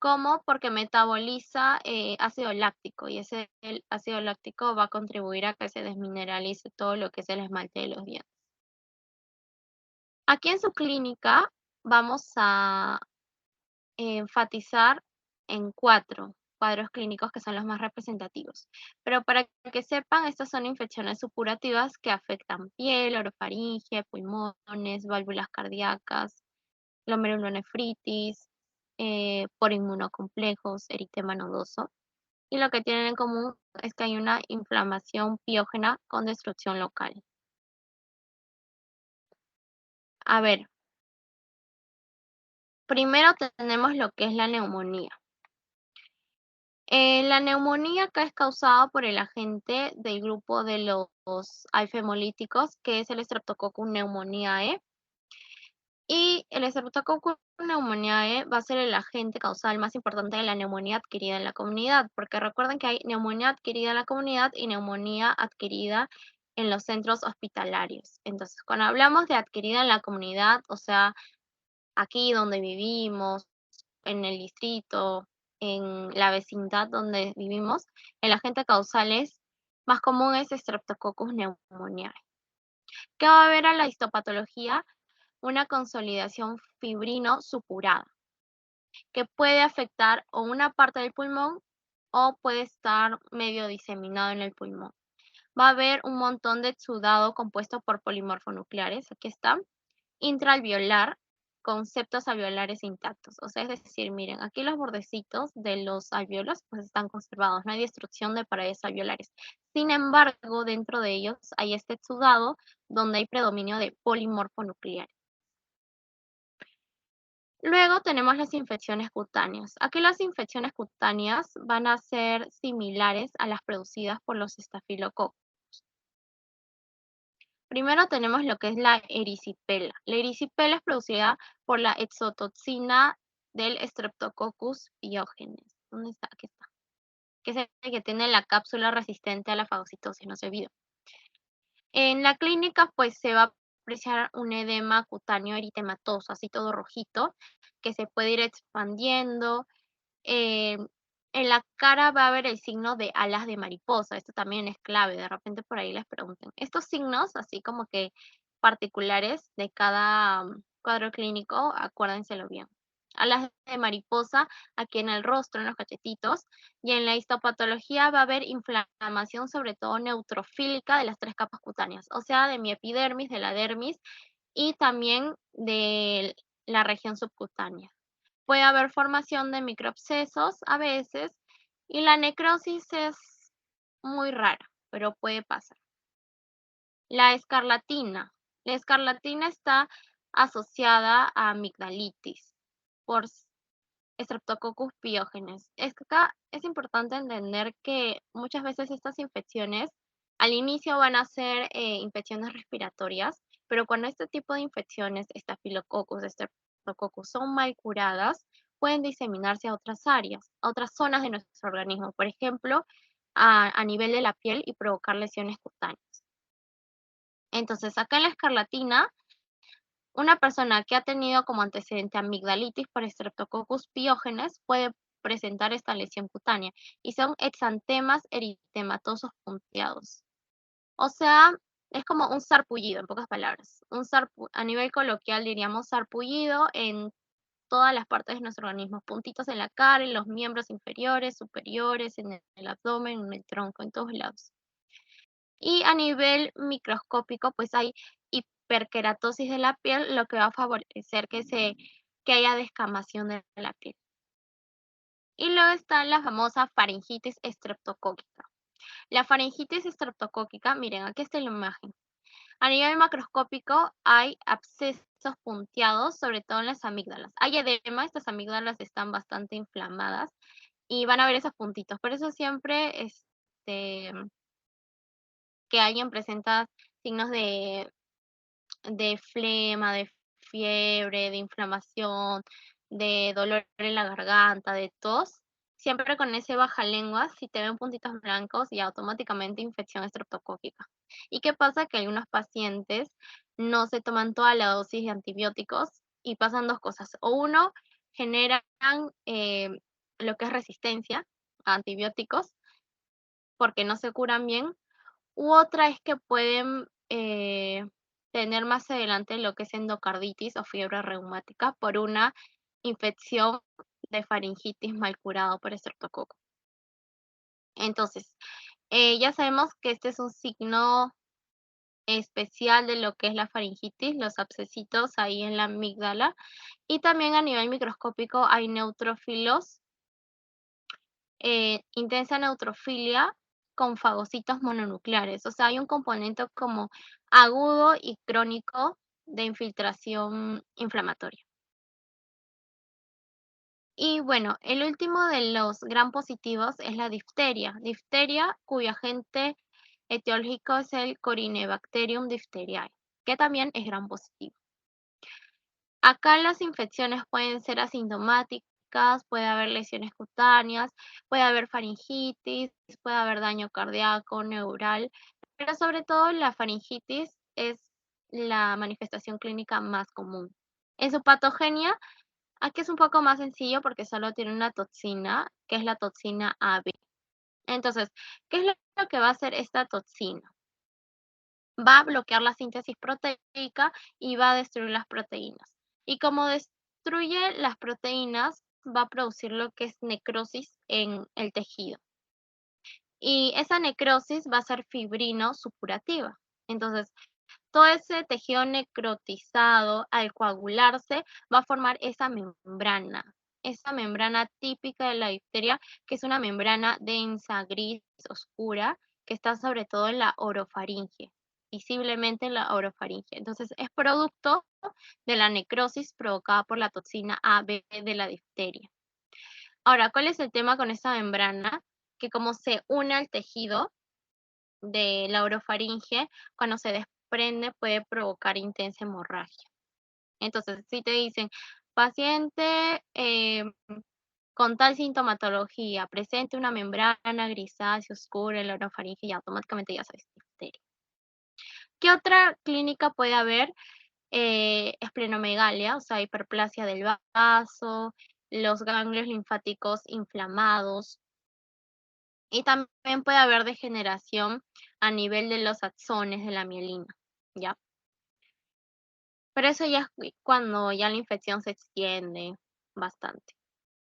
¿Cómo? Porque metaboliza ácido láctico y el ácido láctico va a contribuir a que se desmineralice todo lo que es el esmalte de los dientes. Aquí en su clínica vamos a enfatizar en 4 cuadros clínicos que son los más representativos. Pero para que sepan, estas son infecciones supurativas que afectan piel, orofaringe, pulmones, válvulas cardíacas, glomerulonefritis, por inmunocomplejos, eritema nodoso. Y lo que tienen en común es que hay una inflamación piógena con destrucción local. A ver, primero tenemos lo que es la neumonía. La neumonía acá es causada por el agente del grupo de los alfa-hemolíticos, que es el Streptococcus pneumoniae. Y el Streptococcus pneumoniae va a ser el agente causal más importante de la neumonía adquirida en la comunidad, porque recuerden que hay neumonía adquirida en la comunidad y neumonía adquirida en los centros hospitalarios. Entonces, cuando hablamos de adquirida en la comunidad, o sea, aquí donde vivimos, en el distrito, en la vecindad donde vivimos, el agente causal más común es Streptococcus pneumoniae. ¿Qué va a haber a la histopatología? Una consolidación fibrino supurada, que puede afectar o una parte del pulmón o puede estar medio diseminado en el pulmón. Va a haber un montón de exudado compuesto por polimorfonucleares, aquí está, intraalveolar, con septos alveolares intactos. O sea, es decir, miren, aquí los bordecitos de los alveolos pues están conservados, no hay destrucción de paredes alveolares. Sin embargo, dentro de ellos hay este exudado donde hay predominio de polimorfonucleares. Luego tenemos las infecciones cutáneas. Aquí las infecciones cutáneas van a ser similares a las producidas por los estafilococos. Primero tenemos lo que es la erisipela. La erisipela es producida por la exotoxina del Streptococcus piógenes. ¿Dónde está? Aquí está. Que es el que tiene la cápsula resistente a la fagocitosis, no se olvide. En la clínica, pues se va a apreciar un edema cutáneo eritematoso, así todo rojito, que se puede ir expandiendo. Eh, en la cara va a haber el signo de alas de mariposa, esto también es clave, de repente por ahí les pregunten. Estos signos, así como que particulares de cada cuadro clínico, acuérdenselo bien. Alas de mariposa aquí en el rostro, en los cachetitos, y en la histopatología va a haber inflamación, sobre todo neutrofílica, de las 3 capas cutáneas, o sea, de mi epidermis, de la dermis, y también de la región subcutánea. Puede haber formación de microabscesos a veces y la necrosis es muy rara, pero puede pasar. La escarlatina. La escarlatina está asociada a amigdalitis por Streptococcus pyogenes. Acá es importante entender que muchas veces estas infecciones al inicio van a ser infecciones respiratorias, pero cuando este tipo de infecciones, Staphylococcus, Streptococcus, son mal curadas, pueden diseminarse a otras áreas, a otras zonas de nuestro organismo, por ejemplo, a nivel de la piel y provocar lesiones cutáneas. Entonces, acá en la escarlatina una persona que ha tenido como antecedente amigdalitis por Streptococcus pyogenes puede presentar esta lesión cutánea y son exantemas eritematosos punteados. O sea, es como un sarpullido, en pocas palabras. A nivel coloquial diríamos sarpullido en todas las partes de nuestro organismo, puntitos en la cara, en los miembros inferiores, superiores, en el abdomen, en el tronco, en todos lados. Y a nivel microscópico, pues hay hiperkeratosis de la piel, lo que va a favorecer que haya descamación de la piel. Y luego está la famosa faringitis estreptocóquica. La faringitis estreptocóquica, miren, aquí está la imagen. A nivel macroscópico hay abscesos punteados, sobre todo en las amígdalas. Hay edema, estas amígdalas están bastante inflamadas y van a ver esos puntitos. Por eso siempre que alguien presenta signos de flema, de fiebre, de inflamación, de dolor en la garganta, de tos, siempre con ese bajalenguas, si te ven puntitos blancos, ya automáticamente infección estreptocóquica. ¿Y qué pasa? Que algunos pacientes no se toman toda la dosis de antibióticos y pasan dos cosas. O uno, generan lo que es resistencia a antibióticos porque no se curan bien, u otra es que pueden tener más adelante lo que es endocarditis o fiebre reumática por una infección de faringitis mal curado por estreptococo. Entonces, ya sabemos que este es un signo especial de lo que es la faringitis, los abscesitos ahí en la amígdala, y también a nivel microscópico hay neutrófilos, intensa neutrofilia con fagocitos mononucleares. O sea, hay un componente como agudo y crónico de infiltración inflamatoria. Y bueno, el último de los gran positivos es la difteria cuyo agente etiológico es el Corynebacterium diphtheriae, que también es gran positivo. Acá las infecciones pueden ser asintomáticas, puede haber lesiones cutáneas, puede haber faringitis, puede haber daño cardíaco, neural, pero sobre todo la faringitis es la manifestación clínica más común. En su patogenia, aquí es un poco más sencillo porque solo tiene una toxina, que es la toxina AB. Entonces, ¿qué es lo que va a hacer esta toxina? Va a bloquear la síntesis proteica y va a destruir las proteínas. Y como destruye las proteínas, va a producir lo que es necrosis en el tejido. Y esa necrosis va a ser fibrino supurativa. Entonces, todo ese tejido necrotizado, al coagularse, va a formar esa membrana típica de la difteria, que es una membrana densa, gris, oscura, que está sobre todo en la orofaringe, visiblemente en la orofaringe. Entonces, es producto de la necrosis provocada por la toxina AB de la difteria. Ahora, ¿cuál es el tema con esta membrana? Que como se une al tejido de la orofaringe, cuando se desprende puede provocar intensa hemorragia. Entonces, si te dicen, paciente con tal sintomatología, presente una membrana grisácea oscura en la orofaringe y automáticamente ya sabes, difteria. ¿Qué otra clínica puede haber? Esplenomegalia, o sea, hiperplasia del vaso, los ganglios linfáticos inflamados, y también puede haber degeneración a nivel de los axones de la mielina, ¿ya? Pero eso ya es cuando ya la infección se extiende bastante.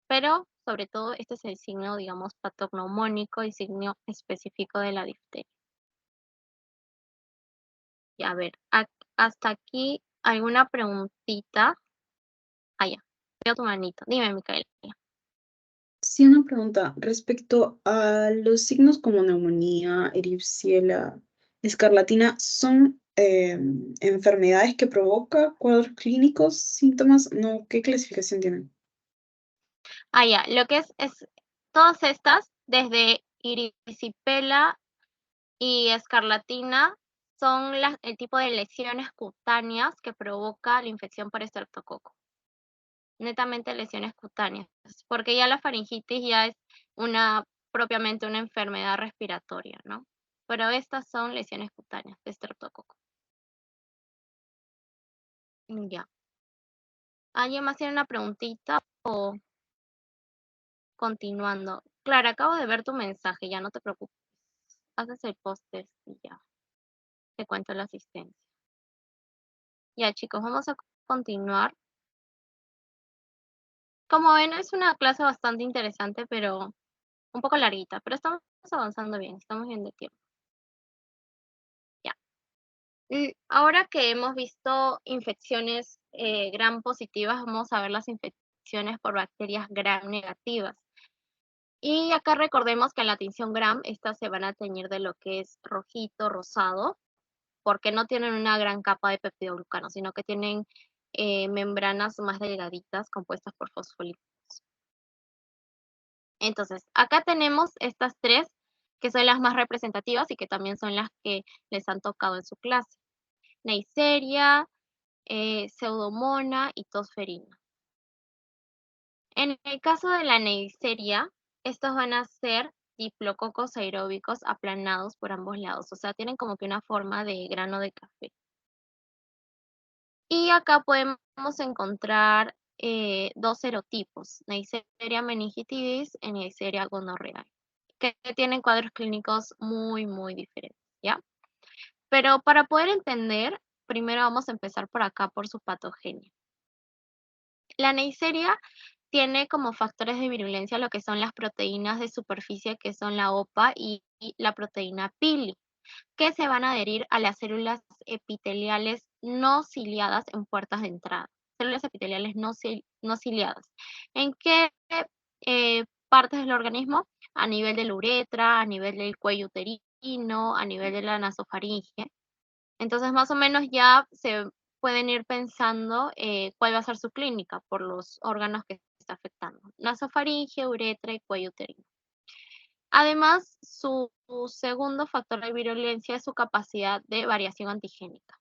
Pero, sobre todo, este es el signo, digamos, patognomónico y signo específico de la difteria. Y a ver, hasta aquí, ¿alguna preguntita? Ah, ya. Veo tu manito. Dime, Micaela. Sí, una pregunta respecto a los signos como neumonía, Erisipela, escarlatina, ¿son enfermedades que provoca cuadros clínicos, síntomas? No, ¿qué clasificación tienen? Ah, ya. Lo que es todas estas, desde erisipela y escarlatina, son el tipo de lesiones cutáneas que provoca la infección por estreptococo. Netamente lesiones cutáneas, porque ya la faringitis ya es propiamente una enfermedad respiratoria, ¿no? Pero estas son lesiones cutáneas de estreptococo. Ya. ¿Alguien más tiene una preguntita o continuando? Claro, acabo de ver tu mensaje, ya no te preocupes. Haces el póster y ya, te cuento la asistencia. Ya, chicos, vamos a continuar. Como ven, es una clase bastante interesante, pero un poco larguita, pero estamos avanzando bien, estamos bien de tiempo. Ya. Ahora que hemos visto infecciones gram positivas, vamos a ver las infecciones por bacterias gram negativas. Y acá recordemos que en la tinción gram, estas se van a teñir de lo que es rojito, rosado, porque no tienen una gran capa de peptidoglucano, sino que tienen membranas más delgaditas compuestas por fosfolípidos. Entonces, acá tenemos estas tres, que son las más representativas y que también son las que les han tocado en su clase. Neisseria, Pseudomonas y Tosferina. En el caso de la Neisseria, estos van a ser diplococos aeróbicos aplanados por ambos lados, o sea, tienen como que una forma de grano de café. Y acá podemos encontrar dos serotipos, Neisseria meningitidis y Neisseria gonorrhoeae, que tienen cuadros clínicos muy, muy diferentes, ¿ya? Pero para poder entender, primero vamos a empezar por acá, por su patogenia. La Neisseria tiene como factores de virulencia lo que son las proteínas de superficie, que son la OPA y la proteína pili, que se van a adherir a las células epiteliales no ciliadas en puertas de entrada. Células epiteliales no ciliadas. ¿En qué partes del organismo? A nivel de la uretra, a nivel del cuello uterino, a nivel de la nasofaringe. Entonces, más o menos ya se pueden ir pensando cuál va a ser su clínica por los órganos que está afectando. Nasofaringe, uretra y cuello uterino. Además, su segundo factor de virulencia es su capacidad de variación antigénica.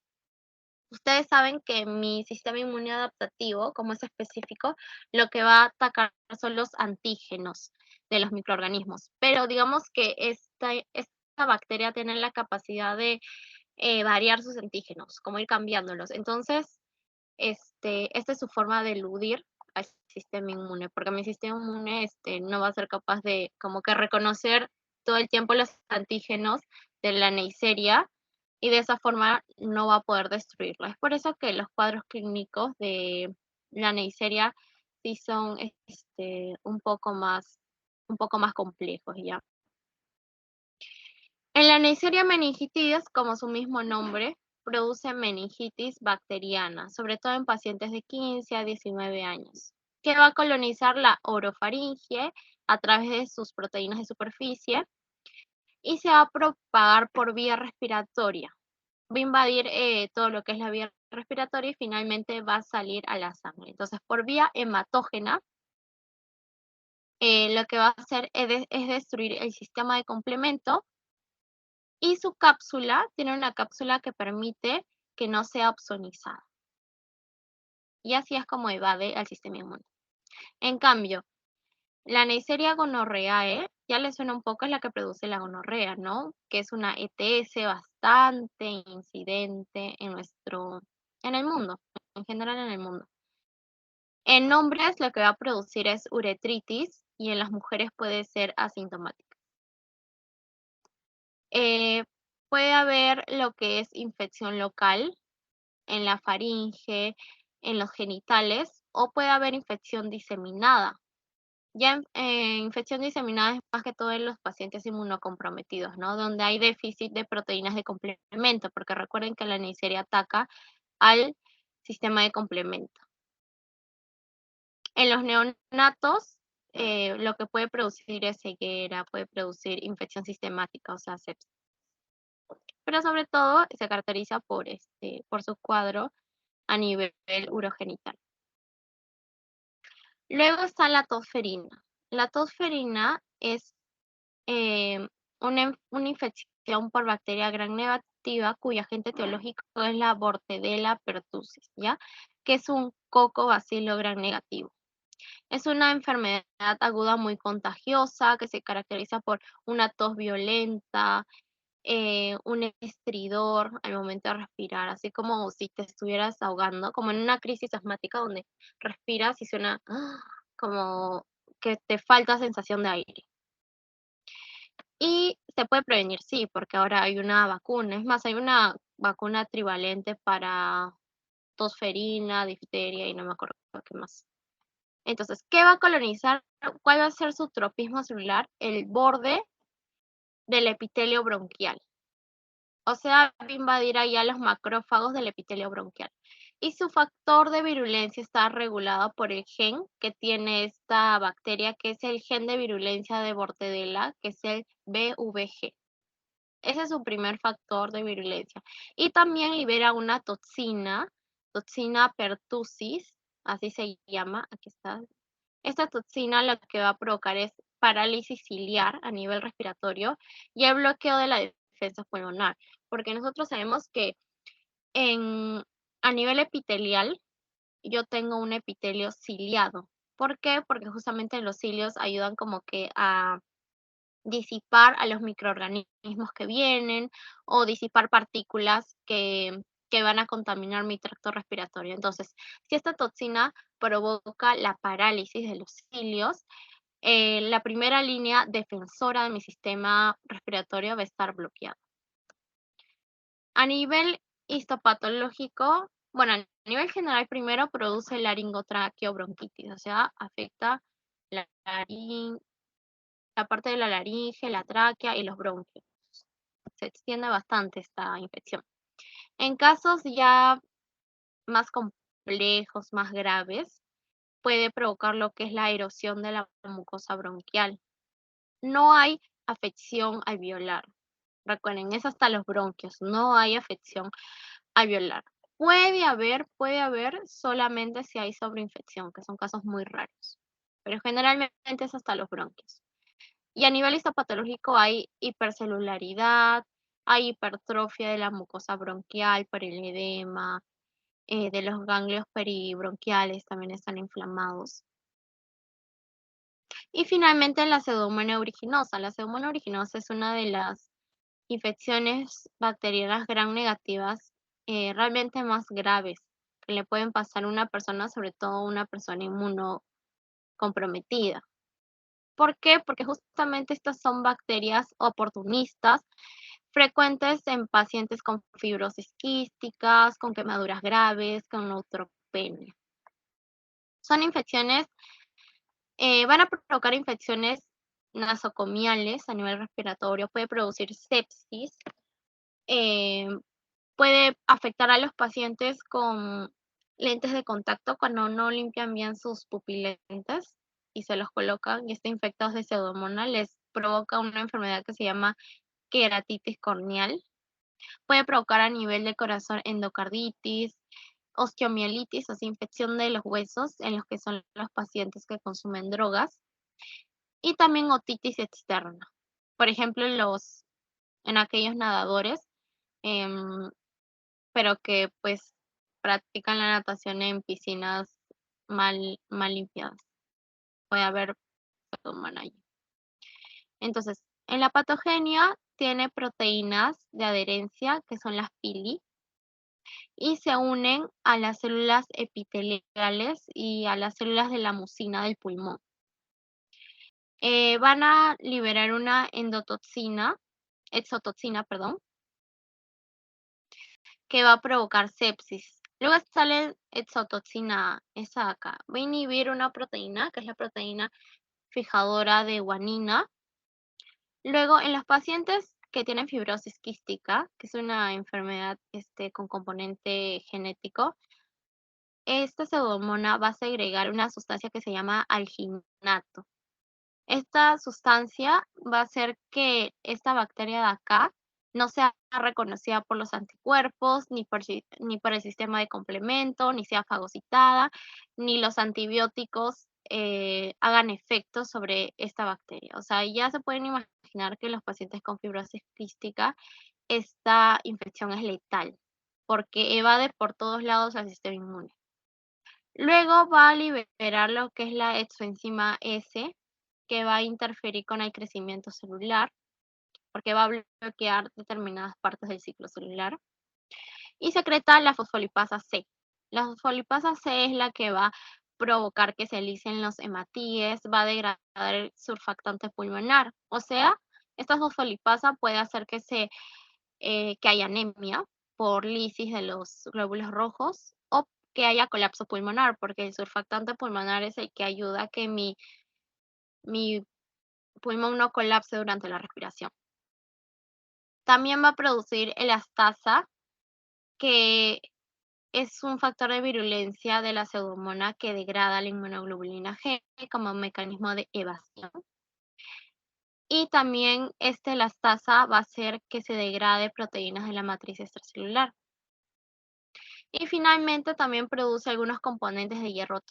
Ustedes saben que mi sistema inmune adaptativo, como es específico, lo que va a atacar son los antígenos de los microorganismos. Pero digamos que esta bacteria tiene la capacidad de variar sus antígenos, como ir cambiándolos. Entonces, esta es su forma de eludir al sistema inmune, porque mi sistema inmune no va a ser capaz de como que reconocer todo el tiempo los antígenos de la Neisseria y de esa forma no va a poder destruirla. Es por eso que los cuadros clínicos de la Neisseria sí son un poco más complejos, ¿ya? En la Neisseria meningitidis, como su mismo nombre, produce meningitis bacteriana, sobre todo en pacientes de 15 a 19 años, que va a colonizar la orofaringe a través de sus proteínas de superficie y se va a propagar por vía respiratoria. Va a invadir todo lo que es la vía respiratoria y finalmente va a salir a la sangre. Entonces, por vía hematógena, lo que va a hacer es destruir el sistema de complemento. Y su cápsula tiene una cápsula que permite que no sea opsonizada. Y así es como evade al sistema inmune. En cambio, la Neisseria gonorrhoeae, ya le suena un poco, es la que produce la gonorrea, ¿no? Que es una ETS bastante incidente en el mundo, en general en el mundo. En hombres lo que va a producir es uretritis y en las mujeres puede ser asintomática. Eh, Puede haber lo que es infección local, en la faringe, en los genitales, o puede haber infección diseminada. Ya infección diseminada es más que todo en los pacientes inmunocomprometidos, ¿no? Donde hay déficit de proteínas de complemento, porque recuerden que la Neisseria ataca al sistema de complemento. En los neonatos, lo que puede producir es ceguera, puede producir infección sistemática, o sea, sepsis. Pero sobre todo se caracteriza por su cuadro a nivel urogenital. Luego está la tosferina. La tosferina es una infección por bacteria gram negativa cuyo agente etiológico es la Bordetella pertussis, ¿ya? Que es un coco-bacilo gram negativo. Es una enfermedad aguda muy contagiosa que se caracteriza por una tos violenta, un estridor al momento de respirar, así como si te estuvieras ahogando, como en una crisis asmática donde respiras y suena como que te falta sensación de aire. Y se puede prevenir, sí, porque ahora hay una vacuna. Es más, hay una vacuna trivalente para tosferina, difteria y no me acuerdo qué más. Entonces, ¿qué va a colonizar? ¿Cuál va a ser su tropismo celular? El borde del epitelio bronquial. O sea, va a invadir allá los macrófagos del epitelio bronquial. Y su factor de virulencia está regulado por el gen que tiene esta bacteria, que es el gen de virulencia de Bordetella, que es el BVG. Ese es su primer factor de virulencia. Y también libera una toxina pertussis, así se llama, aquí está. Esta toxina lo que va a provocar es parálisis ciliar a nivel respiratorio y el bloqueo de la defensa pulmonar, porque nosotros sabemos que a nivel epitelial yo tengo un epitelio ciliado. ¿Por qué? Porque justamente los cilios ayudan como que a disipar a los microorganismos que vienen o disipar partículas que van a contaminar mi tracto respiratorio. Entonces, si esta toxina provoca la parálisis de los cilios, la primera línea defensora de mi sistema respiratorio va a estar bloqueada. A nivel histopatológico, bueno, a nivel general primero produce laringotraqueobronquitis, o sea, afecta la parte de la laringe, la tráquea y los bronquios. Se extiende bastante esta infección. En casos ya más complejos, más graves, puede provocar lo que es la erosión de la mucosa bronquial. No hay afección alveolar. Recuerden, es hasta los bronquios, no hay afección alveolar. Puede haber solamente si hay sobreinfección, que son casos muy raros, pero generalmente es hasta los bronquios. Y a nivel histopatológico hay hipercelularidad, hay hipertrofia de la mucosa bronquial por el edema, de los ganglios peribronquiales también están inflamados. Y finalmente la pseudomonas aeruginosa. La pseudomonas aeruginosa es una de las infecciones bacterianas gram negativas realmente más graves que le pueden pasar a una persona, sobre todo a una persona inmunocomprometida. ¿Por qué? Porque justamente estas son bacterias oportunistas frecuentes en pacientes con fibrosis quísticas, con quemaduras graves, con neutropenia. Son infecciones, van a provocar infecciones nosocomiales a nivel respiratorio, puede producir sepsis, eh, puede afectar a los pacientes con lentes de contacto cuando no limpian bien sus pupilentes y se los colocan y están infectados de pseudomonas, les provoca una enfermedad que se llama queratitis corneal. Puede provocar a nivel de corazón endocarditis, osteomielitis, o sea, infección de los huesos en los que son los pacientes que consumen drogas, y también otitis externa. Por ejemplo, en aquellos nadadores, em, pero que pues practican la natación en piscinas mal limpiadas. Puede haber pseudomonas allí. Entonces, en la patogenia tiene proteínas de adherencia, que son las pili, y se unen a las células epiteliales y a las células de la mucina del pulmón. Van a liberar una exotoxina, perdón, que va a provocar sepsis. Luego sale exotoxina, esa de acá. Va a inhibir una proteína, que es la proteína fijadora de guanina. Luego, en los pacientes que tienen fibrosis quística, que es una enfermedad con componente genético, esta pseudomonas va a segregar una sustancia que se llama alginato. Esta sustancia va a hacer que esta bacteria de acá no sea reconocida por los anticuerpos, ni por el sistema de complemento, ni sea fagocitada, ni los antibióticos hagan efecto sobre esta bacteria. O sea, ya se pueden imaginar que en los pacientes con fibrosis quística esta infección es letal, porque evade por todos lados al sistema inmune. Luego va a liberar lo que es la exoenzima S, que va a interferir con el crecimiento celular, porque va a bloquear determinadas partes del ciclo celular. Y secreta la fosfolipasa C. La fosfolipasa C es la que va a provocar que se alicen los hematíes, va a degradar el surfactante pulmonar. O sea, esta fosfolipasa puede hacer que haya anemia por lisis de los glóbulos rojos o que haya colapso pulmonar, porque el surfactante pulmonar es el que ayuda a que mi pulmón no colapse durante la respiración. También va a producir elastasa, que es un factor de virulencia de la pseudomonas que degrada la inmunoglobulina G como mecanismo de evasión. Y también esta elastasa va a hacer que se degrade proteínas de la matriz extracelular. Y finalmente también produce algunos componentes de hierro